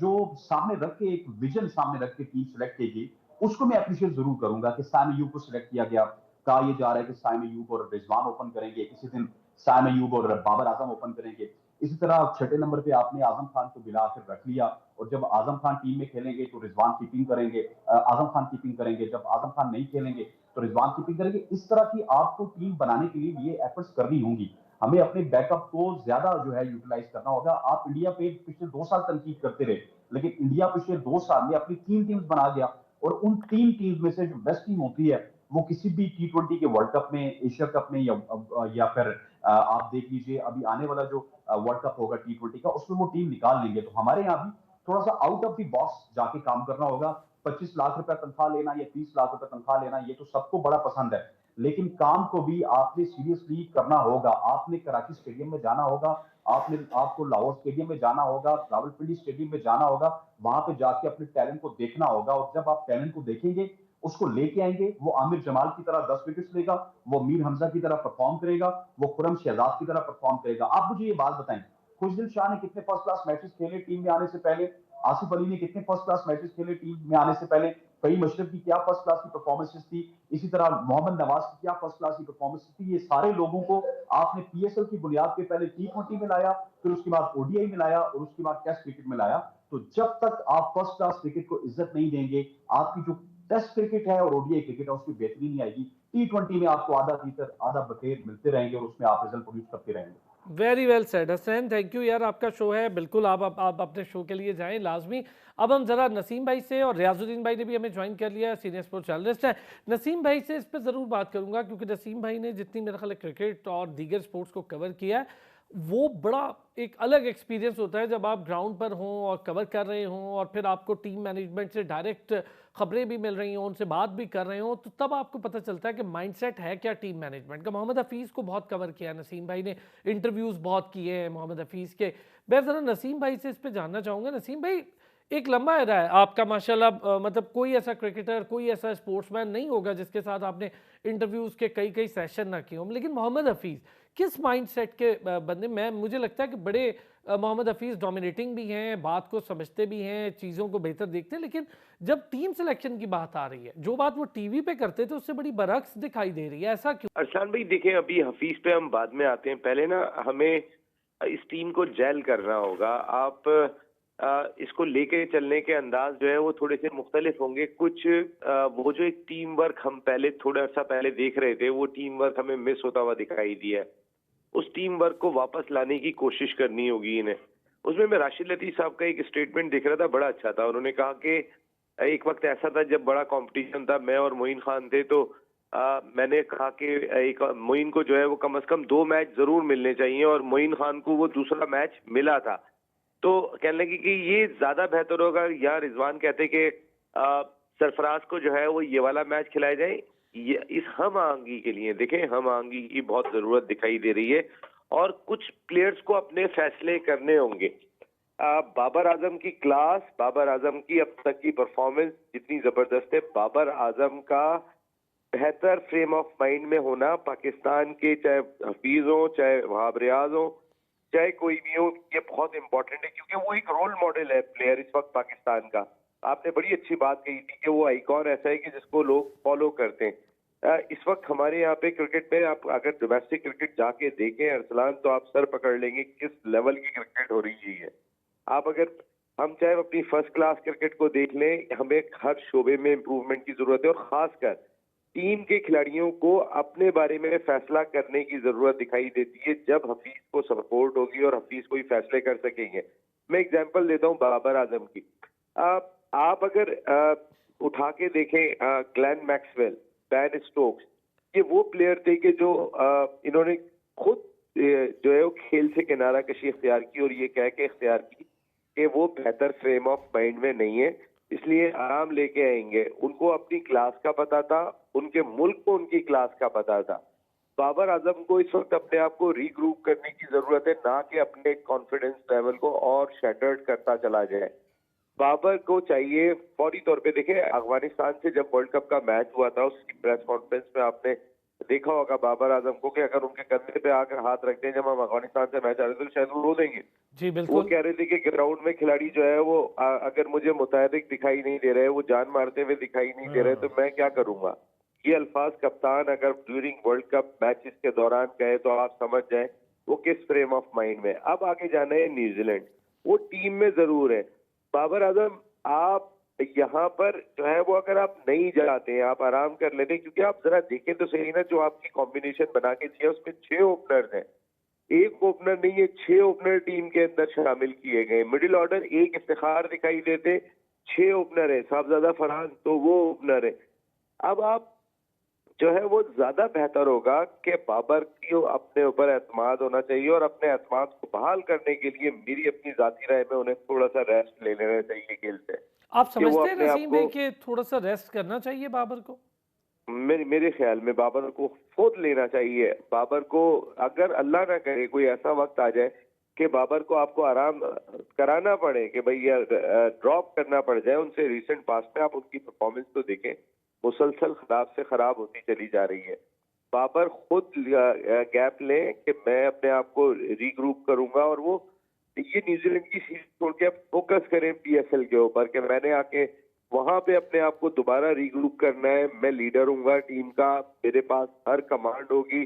जो सामने रख के एक विजन सामने रख के टीम सिलेक्ट की गई, उसको मैं अप्रिशिएट जरूर करूंगा कि साइम अयूब को सिलेक्ट किया गया। कहा यह जा रहा है कि साइम अयूब और रिजवान ओपन करेंगे, किसी दिन साइम अयूब और बाबर आजम ओपन करेंगे। इसी तरह छठे नंबर पे आपने आजम खान को मिला कर रख लिया, और जब आजम खान टीम में खेलेंगे तो रिजवान कीपिंग करेंगे, आजम खान कीपिंग करेंगे, जब आजम खान नहीं खेलेंगे तो रिजवान कीपिंग करेंगे। इस तरह की आपको टीम बनाने के लिए ये एफर्ट्स करनी होंगी। हमें अपने बैकअप को ज्यादा जो है यूटिलाइज करना होगा। आप इंडिया पे पिछले 2 साल तनकीद करते रहे, लेकिन इंडिया पिछले 2 साल में अपनी 3 टीम्स बना गया, और उन 3 टीम्स में से जो बेस्ट टीम होती है वो किसी भी T20 के वर्ल्ड कप में, एशिया कप में, या फिर आप देख लीजिए अभी आने वाला जो वर्ल्ड कप होगा T20 का, उसमें वो टीम निकाल लेंगे। तो हमारे यहाँ भी थोड़ा सा आउट ऑफ द बॉक्स जाके काम करना होगा। 25 लाख रुपया तनख्वाह लेना या 30 लाख रुपया तनख्वाह लेना, ये तो सबको बड़ा पसंद है, लेकिन काम को भी आपने सीरियसली करना होगा। आपने कराची स्टेडियम में जाना होगा, आपको लाहौर स्टेडियम में जाना होगा, रावलपिंडी स्टेडियम में जाना होगा, वहां पे जाके अपने टैलेंट को देखना होगा, और जब आप टैलेंट को देखेंगे, उसको लेके आएंगे, वो आमिर जमाल की तरह 10 विकेट्स लेगा, वो मीर हमजा की तरह परफॉर्म करेगा, वो खुरम शहजाद की तरह परफॉर्म करेगा। आप मुझे ये बात बताएं, खुशदिल शाह ने कितने फर्स्ट क्लास मैचेस खेले टीम में आने से पहले? आसिफ अली ने कितने फर्स्ट क्लास मैचेस खेले टीम में आने से पहले? फहीम अशरफ की क्या फर्स्ट क्लास की परफॉर्मेंसेस थी? इसी तरह मोहम्मद नवाज की क्या फर्स्ट क्लास की परफॉर्मेंस थी? ये सारे लोगों को आपने PSL की बुनियाद पे पहले T20 में लाया, फिर उसके बाद ODI में लाया, और उसके बाद टेस्ट क्रिकेट में लाया। तो जब तक आप फर्स्ट क्लास क्रिकेट को इज्जत नहीं देंगे, आपकी जो टेस्ट क्रिकेट है और ODI क्रिकेट है उसकी बेहतरी नहीं आएगी। T20 में आपको आधा तीतर आधा बखेर मिलते रहेंगे, और उसमें आप रिजल्ट प्रोड्यूस करते रहेंगे। Very well said Hasnain, thank you यार, आपका शो है, बिल्कुल आप अपने शो के लिए जाएं लाजमी। अब हम जरा नसीम भाई से, और रियाजुद्दीन भाई ने भी हमें ज्वाइन कर लिया है, सीनियर स्पोर्ट्स जर्नलिस्ट है। नसीम भाई से इस पर ज़रूर बात करूंगा क्योंकि नसीम भाई ने जितनी मेरा ख्याल है क्रिकेट और दीगर स्पोर्ट्स को कवर किया है, वो बड़ा एक अलग एक्सपीरियंस होता है जब आप ग्राउंड पर हों और कवर कर रहे हों और फिर आपको टीम मैनेजमेंट से डायरेक्ट खबरें भी मिल रही हों, उनसे बात भी कर रहे हों, तो तब आपको पता चलता है कि माइंडसेट है क्या टीम मैनेजमेंट का। मोहम्मद हफीज़ को बहुत कवर किया नसीम भाई ने, इंटरव्यूज़ बहुत किए हैं मोहम्मद हफीज़ के। मैं ज़रा नसीम भाई से इस पर जानना चाहूँगा। नसीम भाई, एक लंबा एरा है आपका माशाल्लाह, मतलब कोई ऐसा क्रिकेटर, कोई ऐसा स्पोर्ट्समैन नहीं होगा जिसके साथ आपने इंटरव्यूज़ के कई कई सेशन ना किए हों। लेकिन मोहम्मद हफीज़ किस माइंडसेट के बंदे, मुझे लगता है कि बड़े मोहम्मद हफीज़ डोमिनेटिंग भी हैं, बात को समझते भी हैं, चीज़ों को बेहतर देखते हैं, लेकिन जब टीम सिलेक्शन की बात आ रही है, जो बात वो टीवी पे करते थे उससे बड़ी बरअक्स दिखाई दे रही है, ऐसा क्यों? अरसान भाई देखें, अभी हफीज पे हम बाद में आते हैं, पहले ना हमें इस टीम को जेल करना होगा। आप इसको लेके चलने के अंदाज जो है वो थोड़े से मुख्तलिफ होंगे। कुछ वो जो एक टीम वर्क हम पहले थोड़ा सा पहले देख रहे थे, वो टीम वर्क हमें मिस होता हुआ दिखाई दिया है। उस टीम वर्क को वापस लाने की कोशिश करनी होगी इन्हें। उसमें मैं राशिद लतीफ साहब का एक स्टेटमेंट देख रहा था, बड़ा अच्छा था। उन्होंने कहा कि एक वक्त ऐसा था जब बड़ा कंपटीशन था, मैं और मोइन खान थे, तो मैंने कहा कि एक मोइन को जो है वो कम से कम 2 मैच जरूर मिलने चाहिए, और मोइन खान को वो दूसरा मैच मिला था। तो कहने लगी कि ये ज्यादा बेहतर होगा, या रिजवान कहते कि सरफराज को जो है वो ये वाला मैच खिलाया जाए। ये इस हम आंगी के लिए देखें, हम आंगी की बहुत जरूरत दिखाई दे रही है, और कुछ प्लेयर्स को अपने फैसले करने होंगे। बाबर आजम की क्लास, बाबर आजम की अब तक की परफॉर्मेंस जितनी जबरदस्त है, बाबर आजम का बेहतर फ्रेम ऑफ माइंड में होना पाकिस्तान के, चाहे हफीज हो, चाहे वहाब रियाज हो, चाहे कोई भी हो, ये बहुत इंपॉर्टेंट है, क्योंकि वो एक रोल मॉडल है प्लेयर इस वक्त पाकिस्तान का। आपने बड़ी अच्छी बात कही थी कि वो आइकॉन ऐसा है कि जिसको लोग फॉलो करते हैं। इस वक्त हमारे यहाँ पे क्रिकेट में आप अगर डोमेस्टिक क्रिकेट जाके देखें अरसलान, तो आप सर पकड़ लेंगे किस लेवल की क्रिकेट हो रही है। आप अगर हम चाहे अपनी फर्स्ट क्लास क्रिकेट को देख लें, हमें हर शोबे में इम्प्रूवमेंट की जरूरत है, और खासकर टीम के खिलाड़ियों को अपने बारे में फैसला करने की जरूरत दिखाई देती है जब हफीज को सपोर्ट होगी और हफीज कोई फैसले कर सकेंगे। मैं एग्जांपल देता हूं बाबर आजम की। आप अगर उठा के देखें ग्लेन मैक्सवेल, बैन स्टोक्स, ये वो प्लेयर थे कि जो इन्होंने खुद जो है वो खेल से किनारा कशी इख्तियार की, और ये कह के इख्तियार की कि वो बेहतर फ्रेम ऑफ माइंड में नहीं है, इसलिए आराम लेके आएंगे। उनको अपनी क्लास का पता था, उनके मुल्क को उनकी क्लास का पता था। बाबर आजम को इस वक्त अपने आप को रीग्रुप करने की जरूरत है, ना कि अपने कॉन्फिडेंस लेवल को और शैटर्ड करता चला जाए। बाबर को चाहिए फौरी तौर पे, देखें अफगानिस्तान से जब वर्ल्ड कप का मैच हुआ था, उसकी प्रेस कॉन्फ्रेंस में आपने देखा होगा बाबर आजम को कि अगर उनके कंधे पे आकर हाथ रख दें जब हम अफगानिस्तान से मैच आ रहे थे, तो शायद वो रो देंगे। जी बिल्कुल। वो कह रहे थे कि ग्राउंड में खिलाड़ी जो है वो अगर मुझे मुतहरिक दिखाई नहीं दे रहे, वो जान मारते हुए दिखाई नहीं दे रहे, तो मैं क्या करूंगा। ये अल्फाज कप्तान अगर ड्यूरिंग वर्ल्ड कप मैचेस के दौरान कहे तो आप समझ जाए वो किस फ्रेम ऑफ माइंड में। अब आगे जाना है न्यूजीलैंड, वो टीम में जरूर है। बाबर आजम, आप यहाँ पर जो है वो अगर आप नहीं जाते हैं, आप आराम कर लेते हैं, क्योंकि आप जरा देखें तो सही ना, जो आपकी कॉम्बिनेशन बना के दिया उसमें 6 ओपनर्स हैं, एक ओपनर नहीं है, 6 ओपनर टीम के अंदर शामिल किए गए। मिडिल ऑर्डर एक इफ्तिखार दिखाई देते, 6 ओपनर है, साहबजादा फरहान तो वो ओपनर है। अब आप जो है वो ज्यादा बेहतर होगा कि बाबर की अपने ऊपर एतमाद होना चाहिए, और अपने एतमाद को बहाल करने के लिए मेरी अपनी जाती राय में उन्हें थोड़ा सा रेस्ट ले लेना चाहिए खेल से। आप समझते हैं नसीम भाई कि थोड़ा सा रेस्ट करना चाहिए बाबर को? मेरे ख्याल में बाबर को खुद लेना चाहिए। बाबर को अगर अल्लाह ना करे कोई ऐसा वक्त आ जाए कि बाबर को आपको आराम कराना पड़े, कि भाई यार ड्रॉप करना पड़ जाए उनसे, रिसेंट पास्ट में आप उनकी परफॉर्मेंस तो देखें, मुसलसल खराब से खराब होती चली जा रही है। बाबर खुद गैप लें कि मैं अपने आप को रीग्रुप करूंगा, और वो ये न्यूजीलैंड की सीरीज छोड़ के अब फोकस करें पीएसएल के ऊपर, कि मैंने आके वहां पे अपने आप को दोबारा रीग्रुप करना है। मैं लीडर हूंगा टीम का, मेरे पास हर कमांड होगी,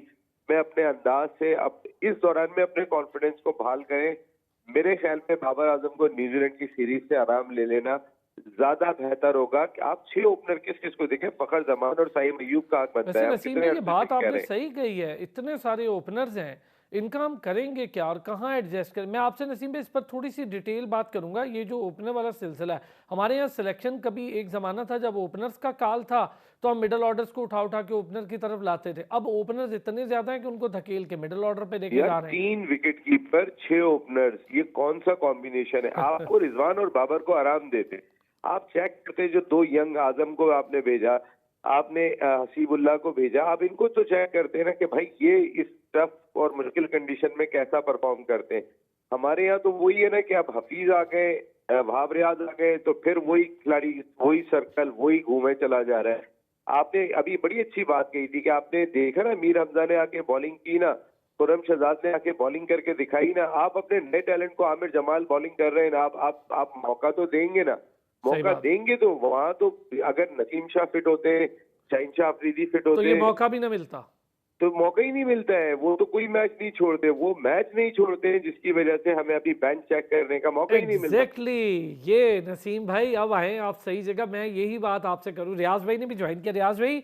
मैं अपने अंदाज से अब इस दौरान में अपने कॉन्फिडेंस को बहाल करें। मेरे ख्याल में बाबर आजम को न्यूजीलैंड की सीरीज से आराम ले लेना ज्यादा बेहतर होगा। कि आप 6 ओपनर किस किस को देखें, फखर जमान और साइम अयूब का हक बनता है। नसीम भाई, ये बात आपने सही कही है, इतने सारे ओपनर्स हैं, इनका हम करेंगे क्या और कहाँ एडजस्ट करें? मैं आपसे नसीम भाई इस पर थोड़ी सी डिटेल बात करूंगा। ये जो ओपनर वाला सिलसिला है, हमारे यहाँ सिलेक्शन कभी एक ज़माना था जब ओपनर्स का काल था तो हम मिडल ऑर्डर्स को उठा उठा के ओपनर की तरफ लाते थे। अब ओपनर्स इतने ज़्यादा हैं कि उनको धकेल के मिडल ऑर्डर पे देखे जा रहे हैं। 3 विकेट कीपर 6 ओपनर्स, ये कौन सा कॉम्बिनेशन है? आपको रिजवान और बाबर को आराम देते, आप चेक करते जो 2 यंग आजम को आपने भेजा, आपने हसीबुल्लाह को भेजा, आप इनको तो चेक करते हैं ना कि भाई ये इस टफ और मुश्किल कंडीशन में कैसा परफॉर्म करते हैं। हमारे यहाँ तो वही है ना कि अब हफीज आ गए, वहाब रियाज आ गए, तो फिर वही खिलाड़ी, वही सर्कल, वही घूमे चला जा रहा है। आपने अभी बड़ी अच्छी बात कही थी कि आपने देखा ना मीर हमजा ने आके बॉलिंग की ना, खुर्रम शहजाद ने आके बॉलिंग करके दिखाई ना। आप अपने नए टैलेंट को, आमिर जमाल बॉलिंग कर रहे हैं ना, आप मौका तो देंगे ना, मौका देंगे तो वहां तो अगर नसीम शाह फिट होते हैं, शाहीन शाह अफरीदी फिट होते तो ये मौका भी ना मिलता, तो मौका ही नहीं मिलता है। वो तो कोई मैच नहीं छोड़ते, वो मैच नहीं छोड़ते हैं जिसकी वजह से हमें अभी बेंच चेक करने का मौका ही नहीं मिलता। एग्जैक्टली ये नसीम भाई अब आए आप सही जगह। मैं यही बात आपसे करूं, रियाज भाई ने भी ज्वाइन किया। रियाज भाई,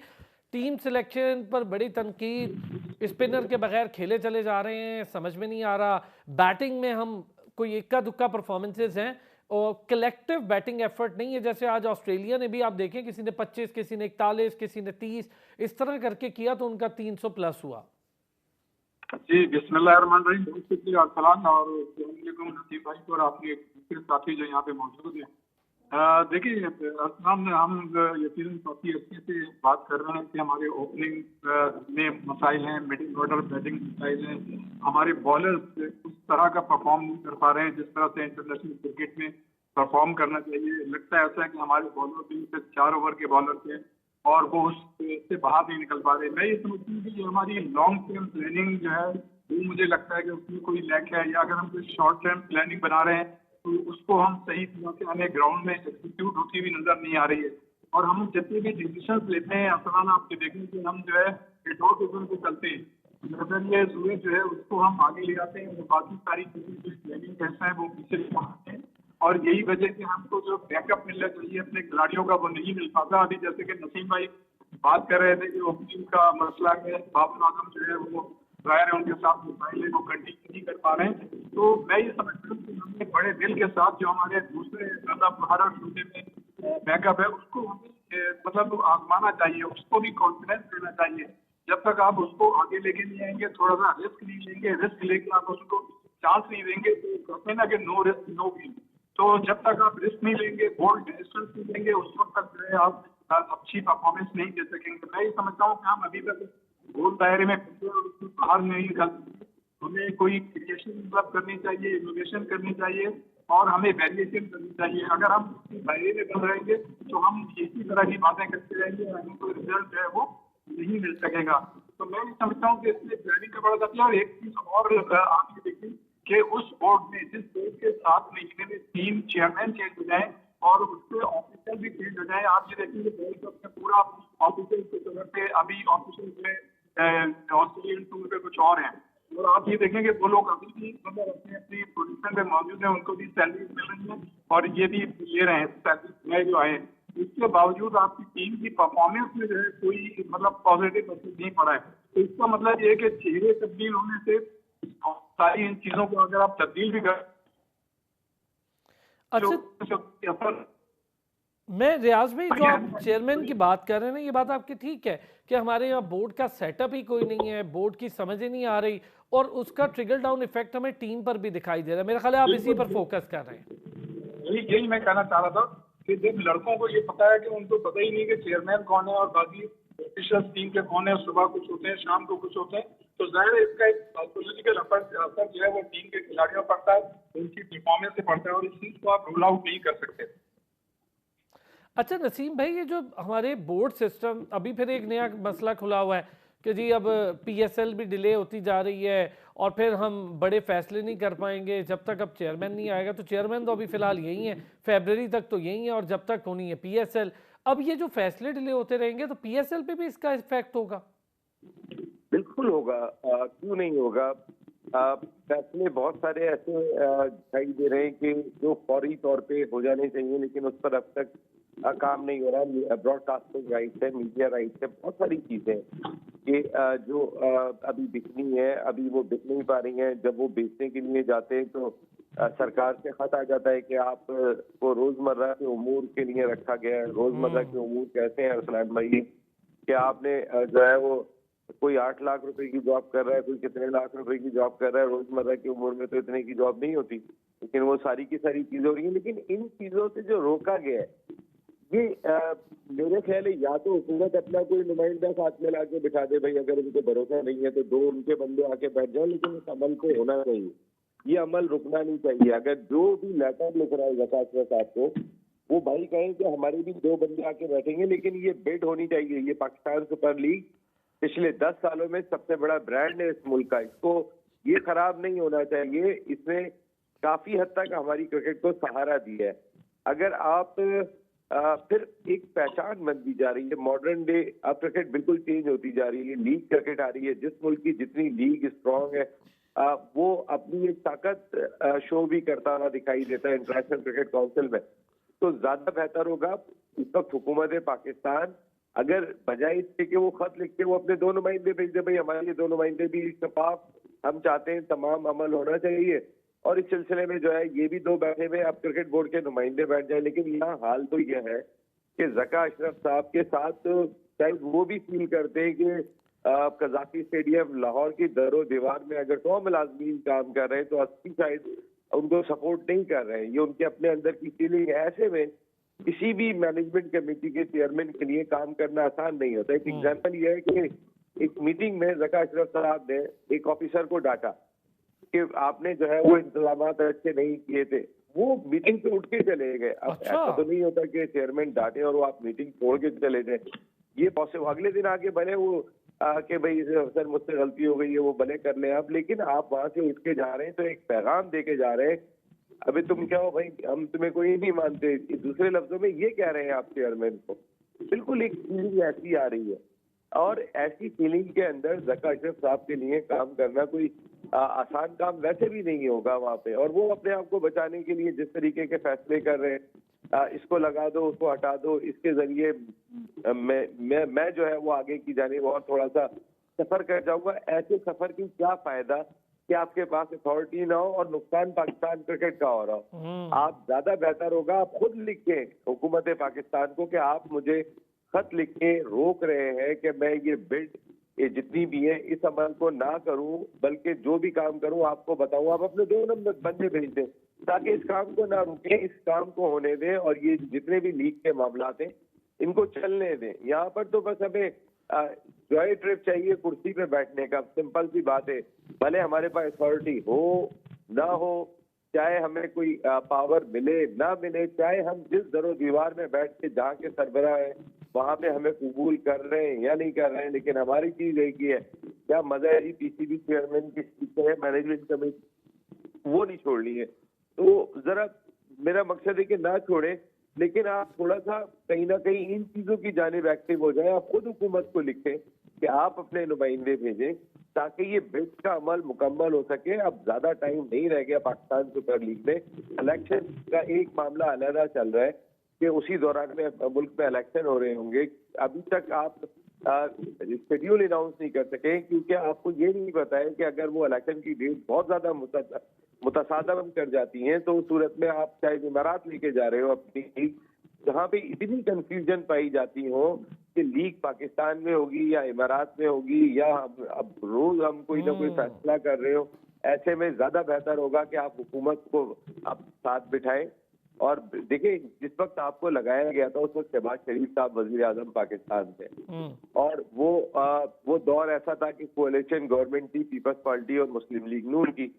टीम सिलेक्शन पर बड़ी तनकीद, स्पिनर के बगैर खेले चले जा रहे हैं, समझ में नहीं आ रहा। बैटिंग में हम कोई इक्का दुक्का परफॉर्मेंसेज हैं और कलेक्टिव बैटिंग एफर्ट नहीं है। जैसे आज ऑस्ट्रेलिया ने भी आप देखें, किसी ने 25, किसी ने 41, किसी ने 30 इस तरह करके किया तो उनका 300 प्लस हुआ। जी बिस्मिल्लाहिर्रहमानिर्रहीम, बहुत शुक्रिया सलाम और नसीम भाई को और आपके दूसरे साथी जो यहाँ पे मौजूद हैं। देखिए हम यकीनन काफ़ी अच्छे से बात कर रहे हैं कि हमारे ओपनिंग में मसाइल हैं, मिडिल ऑर्डर बैटिंग मसाइल हैं, हमारे बॉलर्स उस तरह का परफॉर्म नहीं कर पा रहे हैं जिस तरह से इंटरनेशनल क्रिकेट में परफॉर्म करना चाहिए। लगता है ऐसा है कि हमारे बॉलर भी सिर्फ 4 ओवर के बॉलर थे और वो उससे बाहर नहीं निकल पा रहे। मैं ये समझती हूँ कि हमारी लॉन्ग टर्म प्लानिंग जो है वो मुझे लगता है कि उसमें कोई लैक है, या अगर हम कोई शॉर्ट टर्म प्लानिंग बना रहे हैं तो उसको हम सही तरह से हमें ग्राउंड में एग्जीक्यूट होती हुई नजर नहीं आ रही है। और हम जितने भी डिसीजन लेते हैं अफसान आप देखें कि हम जो है टॉप ओवर पे चलते हैं, अगर ये सूरज जो है उसको हम आगे ले जाते हैं, बाकी सारी चीजें जो प्लानिंग कैसा है वो पीछे पहुंचते हैं। और यही वजह से हमको जो बैकअप मिलना चाहिए अपने खिलाड़ियों का वो नहीं मिल पाता। अभी जैसे कि नसीम भाई बात कर रहे थे कि ओपनिंग का मसला है, बाबर आजम जो है वो ड्रायर है, उनके साथ मोबाइल वो कंटिन्यू नहीं कर पा रहे हैं। तो मैं ये समझता हूँ कि हमें बड़े दिल के साथ जो हमारे दूसरे मतलब हर शूटे में बैकअप है उसको हमें मतलब आजमाना चाहिए, उसको भी कॉन्फिडेंस देना चाहिए। जब तक आप उसको आगे लेके नहीं आएंगे, थोड़ा सा रिस्क नहीं लेंगे, रिस्क लेके आप उसको चांस नहीं देंगे, तो कहते हैं ना कि नो रिस्क नो विन। तो जब तक आप रिस्क नहीं लेंगे, बोल्ड डिसीजन नहीं लेंगे, उस वक्त तक जो है आप अच्छी परफॉर्मेंस नहीं दे सकेंगे। मैं ये समझता हूँ कि हम अभी तक गोल दायरे में बाहर नहीं निकल, हमें कोई क्रिएशन मतलब करनी चाहिए, इनोवेशन करनी चाहिए और हमें वेरिएशन करनी चाहिए। अगर हम दायरे में बन रहेंगे तो हम इसी तरह की बातें करते रहेंगे, हमें कोई रिजल्ट जो है वो नहीं मिल सकेगा। तो मैं ये समझता हूँ कि इसमें प्लानिंग का बड़ा दखल है। और एक चीज और आप ये देखिए कि उस बोर्ड में जिस बोर्ड के 7 महीने में 3 चेयरमैन चेंज हो जाए और उसके ऑफिसर भी चेंज हो जाए, आप ये देखेंगे वर्ल्ड कप में पूरा ऑफिसर के तौर पे अभी ऑफिसर में ऑस्ट्रेलियन टूर पे कुछ और हैं, और आप ये देखेंगे वो लोग अभी भी मतलब अपनी अपनी पोजीशन पे मौजूद है, उनको भी सैलरी मिल रही है और ये भी ले रहे हैं सैलरी नए जो आए। इसके बावजूद आपकी टीम की परफॉर्मेंस में जो है कोई मतलब पॉजिटिव मैसेज नहीं पड़ा है। तो इसका मतलब ये है कि चेहरे तब्दील होने से सारी इन चीजों को अगर आप तब्दील भी कर अच्छा, मैं रियाज भाई जो आप चेयरमैन की बात कर रहे हैं ना, ये बात आपकी ठीक है कि हमारे यहाँ बोर्ड का सेटअप ही कोई नहीं है, बोर्ड की समझ ही नहीं आ रही और उसका ट्रिकल डाउन इफेक्ट हमें टीम पर भी दिखाई दे रहा है। मेरा ख्याल है आप इसी पर फोकस कर रहे हैं। यही मैं कहना चाह रहा था कि जब लड़कों को ये पता है कि उनको पता ही नहीं कि चेयरमैन कौन है और बाकी ऑफिशियल टीम के कौन है, सुबह कुछ होते हैं शाम को कुछ होते हैं, तो जाहिर है इसका एक साइकोलॉजिकल असर जो है वो टीम के खिलाड़ियों पर पड़ता है, उनकी परफॉर्मेंस से पड़ता है और इस चीज को आप रूल आउट नहीं कर सकते। अच्छा नसीम भाई, ये जो हमारे बोर्ड सिस्टम, अभी फिर एक नया मसला खुला हुआ है कि जी अब PSL भी डिले होती जा रही है और फिर हम बड़े फैसले नहीं कर पाएंगे जब तक अब चेयरमैन नहीं आएगा। तो चेयरमैन तो अभी फिलहाल यही है, फरवरी तक तो यही है और जब तक होनी है PSL। अब ये जो फैसले डिले होते रहेंगे तो PSL पे भी इसका इफेक्ट होगा? बिल्कुल होगा, क्यों नहीं होगा। फैसले बहुत सारे ऐसे दिखाई दे रहे हैं कि जो फौरी तौर पे हो जाने चाहिए लेकिन उस पर अब तक काम नहीं हो रहा है। ब्रॉडकास्टिंग राइट्स है, मीडिया राइट्स है, बहुत सारी चीजें हैं। कि जो अभी बिकनी है अभी वो बिक नहीं पा रही हैं। जब वो बेचने के लिए जाते हैं तो सरकार से खत आ जाता है कि आप को रोजमर्रा के उमूर के लिए रखा गया है। रोजमर्रा के उमूर कैसे हैं अरसलान भाई? कि आपने जो है वो कोई 8 लाख रुपए की जॉब कर रहा है, कोई कितने लाख रुपए की जॉब कर रहा है। रोजमर्रा की उम्र में तो इतने की जॉब नहीं होती, लेकिन वो सारी की सारी चीजें हो रही है। लेकिन इन चीजों से जो रोका गया है ये मेरे ख्याल है या तो हुकूमत अपना कोई नुमाइंदा साथ में लाके बिठा दे, भाई अगर उनको भरोसा नहीं है तो 2 उनके बंदे आके बैठ जाए, लेकिन इस अमल को होना चाहिए, ये अमल रुकना नहीं चाहिए। अगर जो भी लेटर लिख रहा है ज़कात साहब को वो भाई कहें कि हमारे भी 2 बंदे आके बैठेंगे, लेकिन ये बिड होनी चाहिए। ये पाकिस्तान सुपर लीग पिछले 10 सालों में सबसे बड़ा ब्रांड है इस मुल्क का, इसको ये खराब नहीं होना चाहिए। इसने काफी हद तक हमारी क्रिकेट को सहारा दिया है। अगर आप फिर एक पहचान बनती जा रही है मॉडर्न डे, अब क्रिकेट बिल्कुल चेंज होती जा रही है। लीग क्रिकेट आ रही है, जिस मुल्क की जितनी लीग स्ट्रांग है वो अपनी एक ताकत शो भी करता हुआ दिखाई देता है इंटरनेशनल क्रिकेट काउंसिल में। तो ज्यादा बेहतर होगा इस वक्त हुकूमत पाकिस्तान अगर बजाय इसके कि वो खत लिख के वो अपने 2 नुमाइंदे भेज दे, भाई हमारे ये 2 नुमाइंदे भी शफाफ हम चाहते हैं तमाम अमल होना चाहिए, और इस सिलसिले में जो है ये भी 2 बैठे हुए अब क्रिकेट बोर्ड के नुमाइंदे बैठ जाए। लेकिन यहाँ हाल तो यह है कि ज़का अशरफ साहब के साथ शायद वो भी फील करते हैं कि कजाकी स्टेडियम लाहौर की दरो दीवार में अगर 100 मुलाजमीन काम कर रहे हैं तो 80 शायद उनको सपोर्ट नहीं कर रहे हैं। ये उनके अपने अंदर की फीलिंग है। ऐसे में किसी भी मैनेजमेंट कमेटी के चेयरमैन के लिए काम करना आसान नहीं होता। एक एग्जाम्पल ये है कि एक मीटिंग में ज़का अशरफ साहब ने एक ऑफिसर को डांटा कि आपने जो है वो इंतजाम अच्छे नहीं किए थे। वो मीटिंग से उठ के चले गए। अब ऐसा तो नहीं होता कि चेयरमैन डांटे और वो आप मीटिंग छोड़ के चले जाए, ये पॉसिबल। अगले दिन आके भले वो कि भाई सर मुझसे गलती हो गई है वो भले कर ले आप, लेकिन आप वहां से उठ के जा रहे हैं तो एक पैगाम दे के जा रहे हैं, अभी तुम क्या हो भाई, हम तुम्हें कोई नहीं मानते। दूसरे लफ्जों में ये कह रहे हैं आप चेयरमैन को। बिल्कुल एक फीलिंग ऐसी आ रही है, और ऐसी फीलिंग के अंदर ज़का अशरफ साहब के लिए काम करना कोई आसान काम वैसे भी नहीं होगा वहाँ पे। और वो अपने आप को बचाने के लिए जिस तरीके के फैसले कर रहे हैं, इसको लगा दो उसको हटा दो, इसके जरिए मैं जो है वो आगे की जानिब और थोड़ा सा सफर कर जाऊंगा। ऐसे सफर की क्या फायदा कि आपके पास अथॉरिटी ना हो और नुकसान पाकिस्तान क्रिकेट का हो रहा हो। आप ज्यादा बेहतर होगा आप खुद लिखें हुकूमत पाकिस्तान को कि आप मुझे खत लिख के रोक रहे हैं कि मैं ये बिड ये जितनी भी है इस अमल को ना करूं, बल्कि जो भी काम करूं आपको बताऊं। आप अपने 2 नंबर बंदे भेज दें ताकि इस काम को ना रुकें, इस काम को होने दें, और ये जितने भी लीग के मामलात हैं इनको चलने दें। यहाँ पर तो बस हमें जॉय ट्रिप चाहिए कुर्सी पे बैठने का, सिंपल सी बात है। भले हमारे पास अथॉरिटी हो ना हो, चाहे हमें कोई पावर मिले ना मिले, चाहे हम जिस दरो दीवार में बैठ के जहाँ के सरबराह है वहां पे हमें कबूल कर रहे हैं या नहीं कर रहे हैं, लेकिन हमारी चीज एक ही है, क्या मजा है जी पीसीबी चेयरमैन की मैनेजमेंट कमेटी वो नहीं छोड़नी है। तो जरा मेरा मकसद है कि ना छोड़े, लेकिन आप थोड़ा सा कहीं ना कहीं इन चीजों की जानिब एक्टिव हो जाए। आप खुद हुकूमत को लिखें कि आप अपने नुमाइंदे भेजें ताकि ये बिड का अमल मुकम्मल हो सके। अब ज्यादा टाइम नहीं रह गया पाकिस्तान सुपर लीग में। इलेक्शन का एक मामला अलग चल रहा है कि उसी दौरान में मुल्क में इलेक्शन हो रहे होंगे। अभी तक आप शेड्यूल अनाउंस नहीं कर सके क्योंकि आपको ये नहीं पता है कि अगर वो इलेक्शन की डेट बहुत ज्यादा मुतसादम कर जाती हैं तो उस सूरत में आप चाहे इमारात लेके जा रहे हो अपनी लीग, जहाँ पे इतनी कंफ्यूजन पाई जाती हो कि लीग पाकिस्तान में होगी या इमारात में होगी या अब रोज हम कोई ना कोई फैसला कर रहे हो। ऐसे में ज्यादा बेहतर होगा कि आप हुकूमत को आप साथ बिठाएं। और देखिए जिस वक्त आपको लगाया गया था उस वक्त शहबाज शरीफ साहब वजीर आजम पाकिस्तान थे, और वो दौर ऐसा था कि कोalition गवर्नमेंट थी पीपल्स पार्टी और मुस्लिम लीग नून की।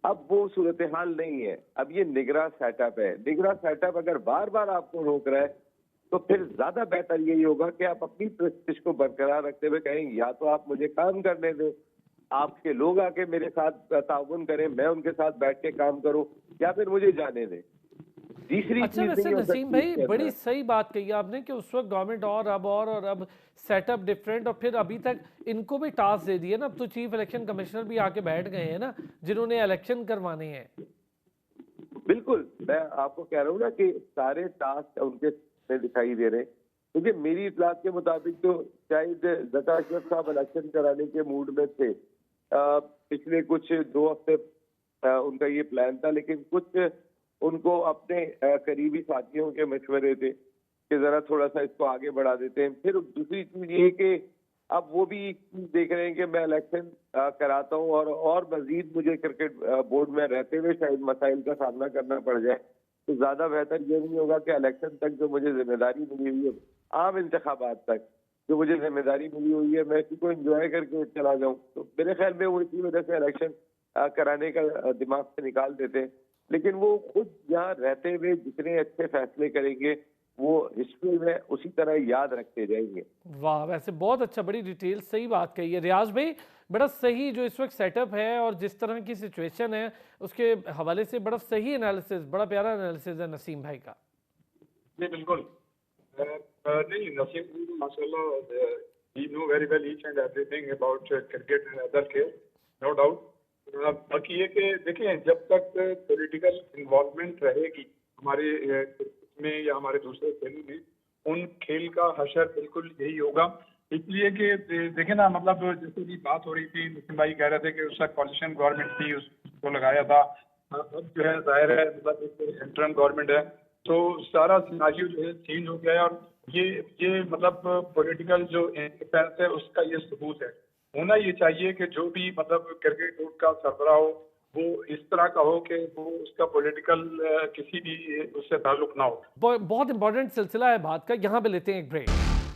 अब वो सूरत हाल नहीं है, अब ये निगरां सेटअप है। निगरां सेटअप अगर बार बार आपको रोक रहा है तो फिर ज्यादा बेहतर यही होगा कि आप अपनी प्रेस्टीज को बरकरार रखते हुए कहें या तो आप मुझे काम करने दें, आपके लोग आके मेरे साथ ताउन करें, मैं उनके साथ बैठ के काम करूं, या फिर मुझे जाने दें। अच्छा वैसे नसीम भाई बड़ी सही बात कही आपने कि उस वक्त गवर्नमेंट और अब सेटअप डिफरेंट, और फिर अभी तक इनको भी टास्क दे दिए ना। अब तो चीफ इलेक्शन कमिश्नर भी आके बैठ गए हैं ना जिन्होंने इलेक्शन करवाने हैं। बिल्कुल, मैं आपको कह रहा हूँ ना कि सारे टास्क उनके दिखाई दे रहे हैं। देखिए मेरी इतलात के मुताबिक तो शायद ज़का अशरफ साहब इलेक्शन कराने के मूड में थे। पिछले कुछ 2 हफ्ते उनका ये प्लान था, लेकिन कुछ उनको अपने करीबी साथियों के मशवरे थे कि जरा थोड़ा सा इसको आगे बढ़ा देते हैं। फिर दूसरी चीज ये कि अब वो भी देख रहे हैं कि मैं इलेक्शन कराता हूँ और मजीद मुझे क्रिकेट बोर्ड में रहते हुए शायद मसाइल का सामना करना पड़ जाए, तो ज्यादा बेहतर ये नहीं होगा कि इलेक्शन तक जो मुझे जिम्मेदारी मिली हुई है, आम इंतखाबात तक जो मुझे जिम्मेदारी मिली हुई है, मैं इसी को एंजॉय करके चला जाऊँ। तो मेरे ख्याल में वो इसी वजह से इलेक्शन कराने का दिमाग से निकाल देते हैं। लेकिन वो खुद यहाँ रहते हुए जितने अच्छे फैसले करेंगे वो हिस्ट्री में उसी तरह याद रखते जाएंगे। वाह, वैसे बहुत अच्छा, बड़ी डिटेल सही बात कही है रियाज भाई। बड़ा सही जो इस वक्त सेटअप है और जिस तरह की सिचुएशन है उसके हवाले से बड़ा सही एनालिसिस, बड़ा प्यारा एनालिसिस है नसीम भाई का। जी बिल्कुल। नहीं, नसीम भाई माशाल्लाह he know very well each and everything about cricket and other game, no doubt। बाकी ये कि देखिए जब तक पॉलिटिकल इन्वॉल्वमेंट रहेगी हमारे में या हमारे दूसरे खेलों में, उन खेल का हशर बिल्कुल यही होगा। इसलिए कि देखे ना, मतलब जैसे भी बात हो रही थी, नितिन भाई कह रहे थे कि उसका कॉलिशन गवर्नमेंट थी, उसको लगाया था। अब जो है जाहिर है मतलब इंटरम गवर्नमेंट है, तो सारा सिनारियो जो है चेंज हो गया है। और ये मतलब पॉलिटिकल जो इंडिपेंडेंस है उसका ये सबूत है। होना ये चाहिए कि जो भी मतलब क्रिकेट बोर्ड का सरबराह हो वो इस तरह का हो कि वो उसका पॉलिटिकल किसी भी उससे ताल्लुक ना हो। बहुत इंपॉर्टेंट सिलसिला है बात का, यहाँ पे लेते हैं एक ब्रेक।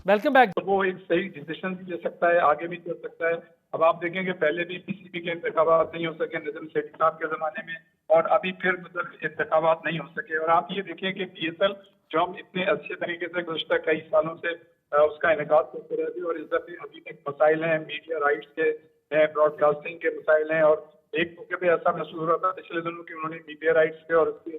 Welcome back. तो वो एक सही डिसीजन भी ले सकता है, आगे भी चल सकता है। अब आप देखेंगे पहले भी पीसीबी के इंतखाबात नहीं हो सके निजाम सेठी साहब के जमाने में, और अभी फिर मतलब इंतखाबात नहीं हो सके। और आप ये देखिए कि बीएसएल जो हम इतने अच्छे तरीके से गुज़श्ता कई सालों से उसका इनेकाद करते रहते हैं, और इस दफे अभी तक मसाइल हैं, मीडिया राइट्स के हैं, ब्रॉडकास्टिंग के मसाइल हैं। और एक मौके पे ऐसा महसूस हो रहा था पिछले दिनों कि उन्होंने मीडिया राइट्स के और उसके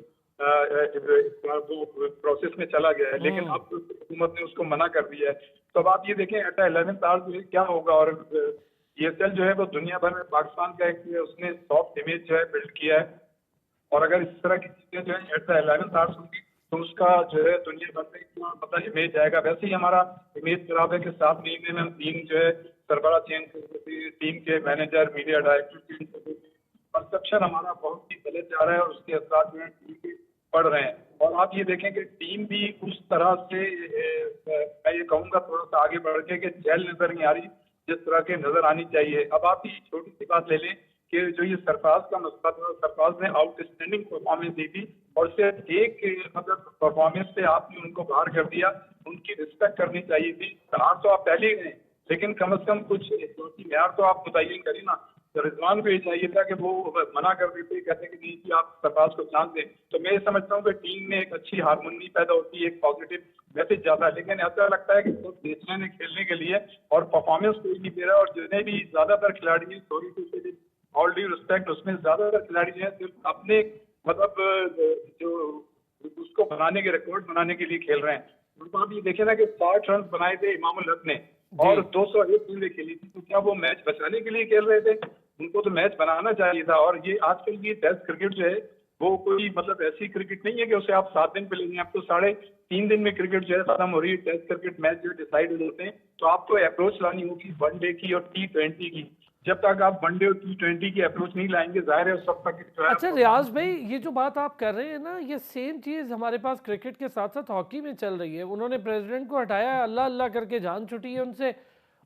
वो प्रोसेस में चला गया है, लेकिन अब हुकूमत ने उसको मना कर दिया है। तो अब आप ये देखें एट 11th आवर जो है क्या होगा। और बीएसएल जो है वो दुनिया भर में पाकिस्तान का एक उसने सॉफ्ट इमेज जो है बिल्ड किया है, और अगर इस तरह की चीजें जो है एट 11th आवर होंगी तो उसका जो है दुनिया भर में इतना मतलब इमेज आएगा। वैसे ही हमारा इमेज खराब है कि 7 महीने में हम टीम जो है सरबराह चेंज कर देते हैं, टीम के मैनेजर, मीडिया डायरेक्टर चेंज कर देते हैं। परसेप्शन हमारा बहुत ही गलत जा रहा है और उसके असर जो है टीम के पड़ रहे हैं। और आप ये देखें कि टीम भी उस तरह से मैं ये कहूँगा थोड़ा सा आगे बढ़ के कि जेल नजर नहीं आ रही जिस तरह के नजर आनी चाहिए। अब आप ये छोटी सी बात ले लें कि जो ये सरफराज का मसला था, सरफराज ने आउटस्टैंडिंग परफॉर्मेंस दी थी और सिर्फ एक मतलब परफॉर्मेंस से आपने उनको बाहर कर दिया। उनकी रिस्पेक्ट करनी चाहिए थी। बाहर तो आप पहले ही हैं, लेकिन कम से कम कुछ मैार तो आप मुतय्यन करिए ना। तो रिजवान को ये चाहिए था कि वो मना कर देते, कहते कि नहीं कि आप सरफराज को चांस दें। तो मैं समझता हूँ कि टीम में एक अच्छी हारमोनी पैदा होती है, एक पॉजिटिव मैसेज जाता है। लेकिन ऐसा लगता है कि तो नेशनल ने खेलने के लिए और परफॉर्मेंस कोई नहीं दे रहा। और जितने भी ज्यादातर खिलाड़ी हैं, सॉरी टू से ऑल ड्यू रिस्पेक्ट, उसमें ज्यादातर खिलाड़ी जो है सिर्फ अपने मतलब जो उसको बनाने के रिकॉर्ड बनाने के लिए खेल रहे हैं। तो आप ये देखे ना कि 60 रन बनाए थे इमामुल हक ने और 201 गेंदें खेली थी। तो क्या वो मैच बचाने के लिए खेल रहे थे? उनको तो मैच बनाना चाहिए था। और ये आजकल की टेस्ट क्रिकेट जो है वो कोई मतलब ऐसी क्रिकेट नहीं है कि उसे आप 7 दिन पे ले लें। अब तो 3.5 दिन में क्रिकेट जो है खत्म हो रही है। टेस्ट क्रिकेट मैच जो डिसाइड हो जाते हैं। तो आपको अप्रोच लानी होगी वनडे की और T20 की। जब तक आप वनडे और T20 की अप्रोच नहीं लाएंगे, जाहिर है उस वक्त तक जो है। अच्छा रियाज भाई, ये जो बात आप कर रहे हैं ना, ये सेम चीज़ हमारे पास क्रिकेट के साथ साथ हॉकी में चल रही है। उन्होंने प्रेसिडेंट को हटाया, अल्लाह अल्लाह करके जान छुटी है उनसे,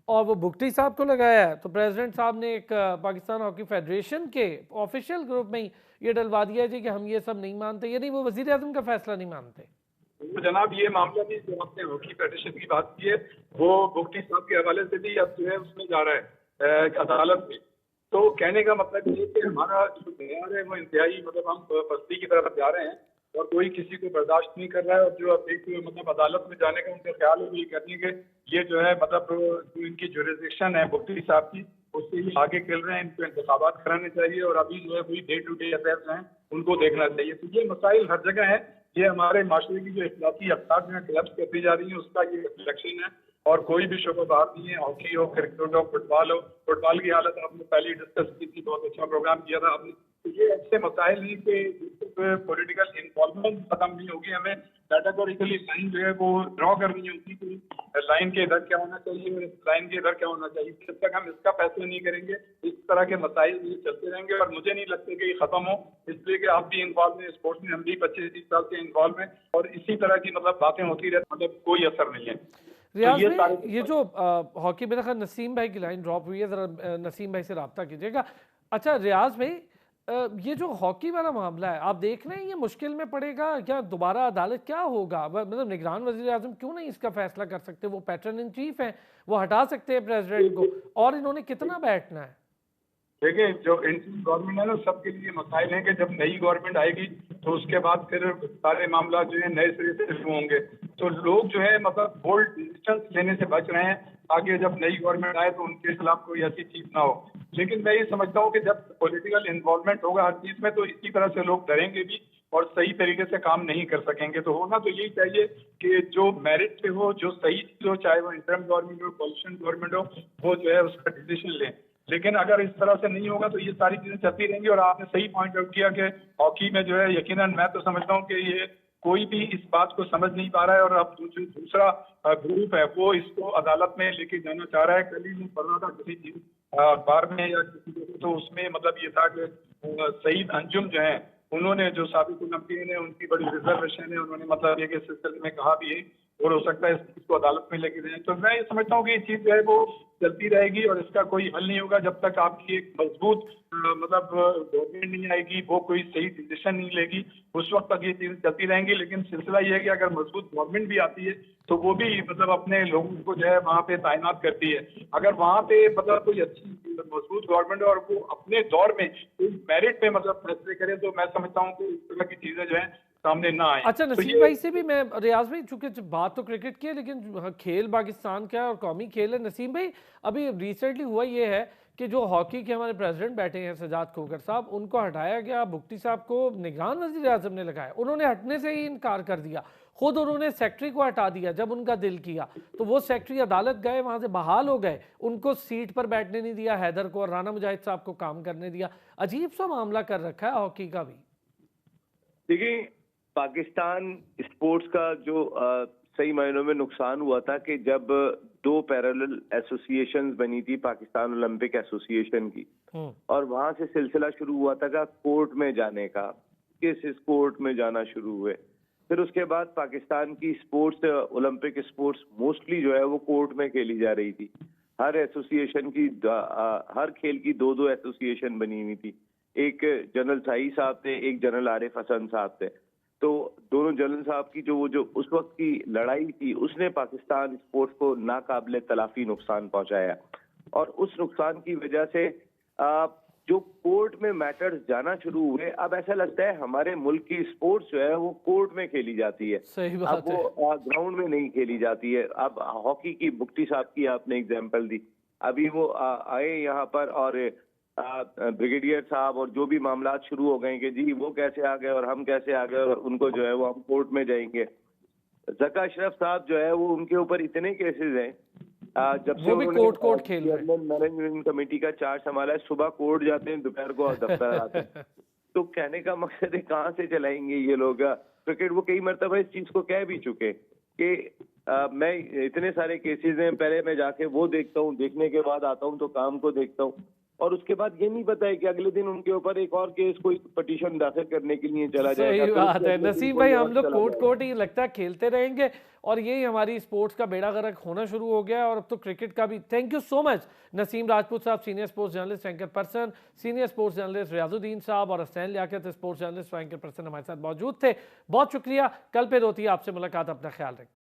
और वो भुगटी साहब को लगाया है। तो प्रेसिडेंट साहब ने एक पाकिस्तान हॉकी फेडरेशन के ऑफिशियल ग्रुप में ही ये डलवा दिया है जी कि हम ये सब नहीं मानते, यानी वो वजीर आजम का फैसला नहीं मानते। तो जनाब ये मामला भी जो आपने हॉकी फेडरेशन की बात की है वो भुगटी साहब के हवाले से भी अब जो है उसमें जा रहा है अदालत में। तो कहने का मतलब ये कि हमारा जो तैयार है वो इंतहाई मतलब हम बस्ती की तरफ जा रहे हैं और कोई किसी को बर्दाश्त नहीं कर रहा है। और जो अब एक मतलब अदालत में जाने का उनका ख्याल है ये करने के ये जो है मतलब जो इनकी जुरिस्डिक्शन है भुगटी साहब की उससे ही आगे खेल रहे हैं। इनको इंतखाबात कराने चाहिए और अभी जो है वही डे टू डे अफेयर्स हैं उनको देखना चाहिए। तो ये मसाइल हर जगह है। ये हमारे माशरे की जो इखलाकी अफ्तार जो है क्लब्स करती जा रही है उसका ये रिफ्लेक्शन है। और कोई भी शोबा बाहर नहीं है, हॉकी हो, क्रिकेट हो, फुटबॉल हो। फुटबॉल की हालत आपने पहले डिस्कस की थी, बहुत अच्छा प्रोग्राम किया था आपने। तो ये अच्छे मसाइल नहीं कि पॉलिटिकल इन्वॉल्वमेंट खत्म नहीं होगी, हमें कैटेगोरिकली लाइन जो है वो ड्रॉ करनी होगी कि लाइन के इधर क्या होना चाहिए और लाइन के इधर क्या होना चाहिए। जब तक हम इसका फैसला नहीं करेंगे इस तरह के मसाइल चलते रहेंगे और मुझे नहीं लगता कि ये खत्म हो, इसलिए कि आप भी इन्वॉल्व हैं स्पोर्ट्स में, हम भी 25-30 साल से इन्वॉल्व हैं और इसी तरह की मतलब बातें होती रहती, मतलब कोई असर नहीं है। रियाज तो भाई, ये जो हॉकी में देखा नसीम भाई की लाइन ड्रॉप हुई है, जरा नसीम भाई से रब्ता कीजिएगा। अच्छा रियाज भाई, ये जो हॉकी वाला मामला है, आप देख रहे हैं ये मुश्किल में पड़ेगा क्या? दोबारा अदालत क्या होगा? मतलब निगरान वजीर आजम क्यों नहीं इसका फैसला कर सकते? वो पैटर्न इन चीफ हैं, वो हटा सकते हैं प्रेसिडेंट को, और इन्होंने कितना बैठना है? देखिए, जो इंडियन गवर्नमेंट है ना, सबके लिए मसाइल हैं कि जब नई गवर्नमेंट आएगी तो उसके बाद फिर सारे मामला जो है नए सिरे से शुरू होंगे। तो लोग जो है मतलब बोल्ड डिसीजन लेने से बच रहे हैं ताकि जब नई गवर्नमेंट आए तो उनके खिलाफ कोई ऐसी चीज ना हो। लेकिन मैं ये समझता हूँ कि जब पॉलिटिकल इन्वॉल्वमेंट होगा हर चीज में तो इसी तरह से लोग डरेंगे भी और सही तरीके से काम नहीं कर सकेंगे। तो होना तो यही चाहिए कि जो मेरिट पे हो, जो सही चीज हो, चाहे वो इंटरम गवर्नमेंट हो, कोलिशन गवर्नमेंट हो, वो जो है उसका डिसीजन लें। लेकिन अगर इस तरह से नहीं होगा तो ये सारी चीजें चलती रहेंगी। और आपने सही पॉइंट आउट किया कि हॉकी में जो है यकीनन मैं तो समझता हूँ कि ये कोई भी इस बात को समझ नहीं पा रहा है और अब जो दूसरा ग्रुप है वो इसको अदालत में लेके जाना चाह रहा है। कल ही मैं पढ़ रहा था किसी अखबार में या किसी जगह, तो उसमें मतलब ये था कि सईद अंजुम जो है उन्होंने, जो साबिक ओलंपियन है, उनकी बड़ी रिजर्वेशन है, उन्होंने मतलब ये कि सिलसिले में कहा भी है और हो सकता है इस चीज को अदालत में लेके जाए। तो मैं ये समझता हूँ कि ये चीज जो है वो चलती रहेगी और इसका कोई हल नहीं होगा जब तक आपकी एक मजबूत मतलब गवर्नमेंट नहीं आएगी, वो कोई सही डिसीजन नहीं लेगी, उस वक्त तक ये चीजें चलती रहेंगी। लेकिन सिलसिला ये है कि अगर मजबूत गवर्नमेंट भी आती है तो वो भी मतलब अपने लोगों को जो है वहाँ पे तैनात करती है। अगर वहाँ पे मतलब कोई अच्छी मजबूत गवर्नमेंट है और वो अपने दौर में कोई मेरिट पे मतलब फैसले करे तो मैं समझता हूँ कि इस तरह की चीजें जो है सामने ना आए। अच्छा तो नसीम भाई से भी मैं, रियाज भाई चूंकि बात तो क्रिकेट की है लेकिन खेल पाकिस्तान का और कौमी खेल है। नसीम भाई, अभी रिसेंटली हुआ ये है कि जो हॉकी के हमारे प्रेसिडेंट बैठे हैं सजाद खोखर साहब, उनको हटाया गया। भुगटी साहब को निगरान वजीर आजम ने लगाया, उन्होंने हटने से ही इनकार कर दिया। खुद उन्होंने सेक्रेटरी को हटा दिया जब उनका दिल किया, तो वो सेक्रेटरी अदालत गए, वहां से बहाल हो गए, उनको सीट पर बैठने नहीं दिया हैदर को, और राना मुजाहिद साहब को काम करने दिया। अजीब सा मामला कर रखा है हॉकी का भी। देखिए, पाकिस्तान स्पोर्ट्स का जो सही मायनों में नुकसान हुआ था कि जब दो पैरेलल एसोसिएशंस बनी थी, पाकिस्तान ओलंपिक एसोसिएशन की, और वहां से सिलसिला शुरू हुआ था का कोर्ट में जाने का, केसेस कोर्ट में जाना शुरू हुए। फिर उसके बाद पाकिस्तान की स्पोर्ट्स, ओलंपिक स्पोर्ट्स मोस्टली जो है वो कोर्ट में खेली जा रही थी। हर एसोसिएशन की हर खेल की दो दो एसोसिएशन बनी हुई थी। एक जनरल साई साहब थे, एक जनरल आरिफ हसन साहब थे। तो दोनों जनरल साहब की जो उस वक्त की लड़ाई थी उसने पाकिस्तान स्पोर्ट्स को नाकाबिले तलाफी नुकसान पहुंचाया, और उस नुकसान की वजह से जो कोर्ट में मैटर्स जाना शुरू हुए, अब ऐसा लगता है हमारे मुल्क की स्पोर्ट्स जो है वो कोर्ट में खेली जाती है। सही बात अब वो ग्राउंड में नहीं खेली जाती है। अब हॉकी की भुगटी साहब की आपने एग्जाम्पल दी, अभी वो आए यहाँ पर और ब्रिगेडियर साहब और जो भी मामला शुरू हो गए कि जी वो कैसे आ गए और हम कैसे आ गए और उनको जो है वो हम कोर्ट में जाएंगे। जका अशरफ साहब जो है वो, उनके ऊपर इतने केसेस हैं, जब से कोर्ट खेल रहे हैं। मैनेजमेंट कमेटी का चार्ज संभाला है, सुबह कोर्ट जाते हैं, दोपहर को दफ्तर आते हैं। तो कहने का मकसद है कहाँ से चलाएंगे ये लोग क्रिकेट। वो कई मरतबा इस चीज को कह भी चुके कि मैं इतने सारे केसेस हैं, पहले मैं जाके वो देखता हूँ, देखने के बाद आता हूँ तो काम को देखता हूँ, और उसके बाद ये नहीं पता है कि अगले दिन उनके ऊपर एक और केस, कोई पिटीशन दाखिल करने के लिए चला जाएगा। सही बात है नसीम भाई, हम लोग कोर्ट ही लगता है खेलते रहेंगे और यही हमारी स्पोर्ट्स का बेड़ा गर्क होना शुरू हो गया, और अब तो क्रिकेट का भी। Thank you so much Naseem Rajput sahab, senior sports journalist anchor person, senior sports journalist Riazuddin sahab और Hasnain Liaquat sports journalist anchor person हमारे साथ मौजूद थे। बहुत शुक्रिया। कल फिर होती है आपसे मुलाकात, अपना ख्याल रखें।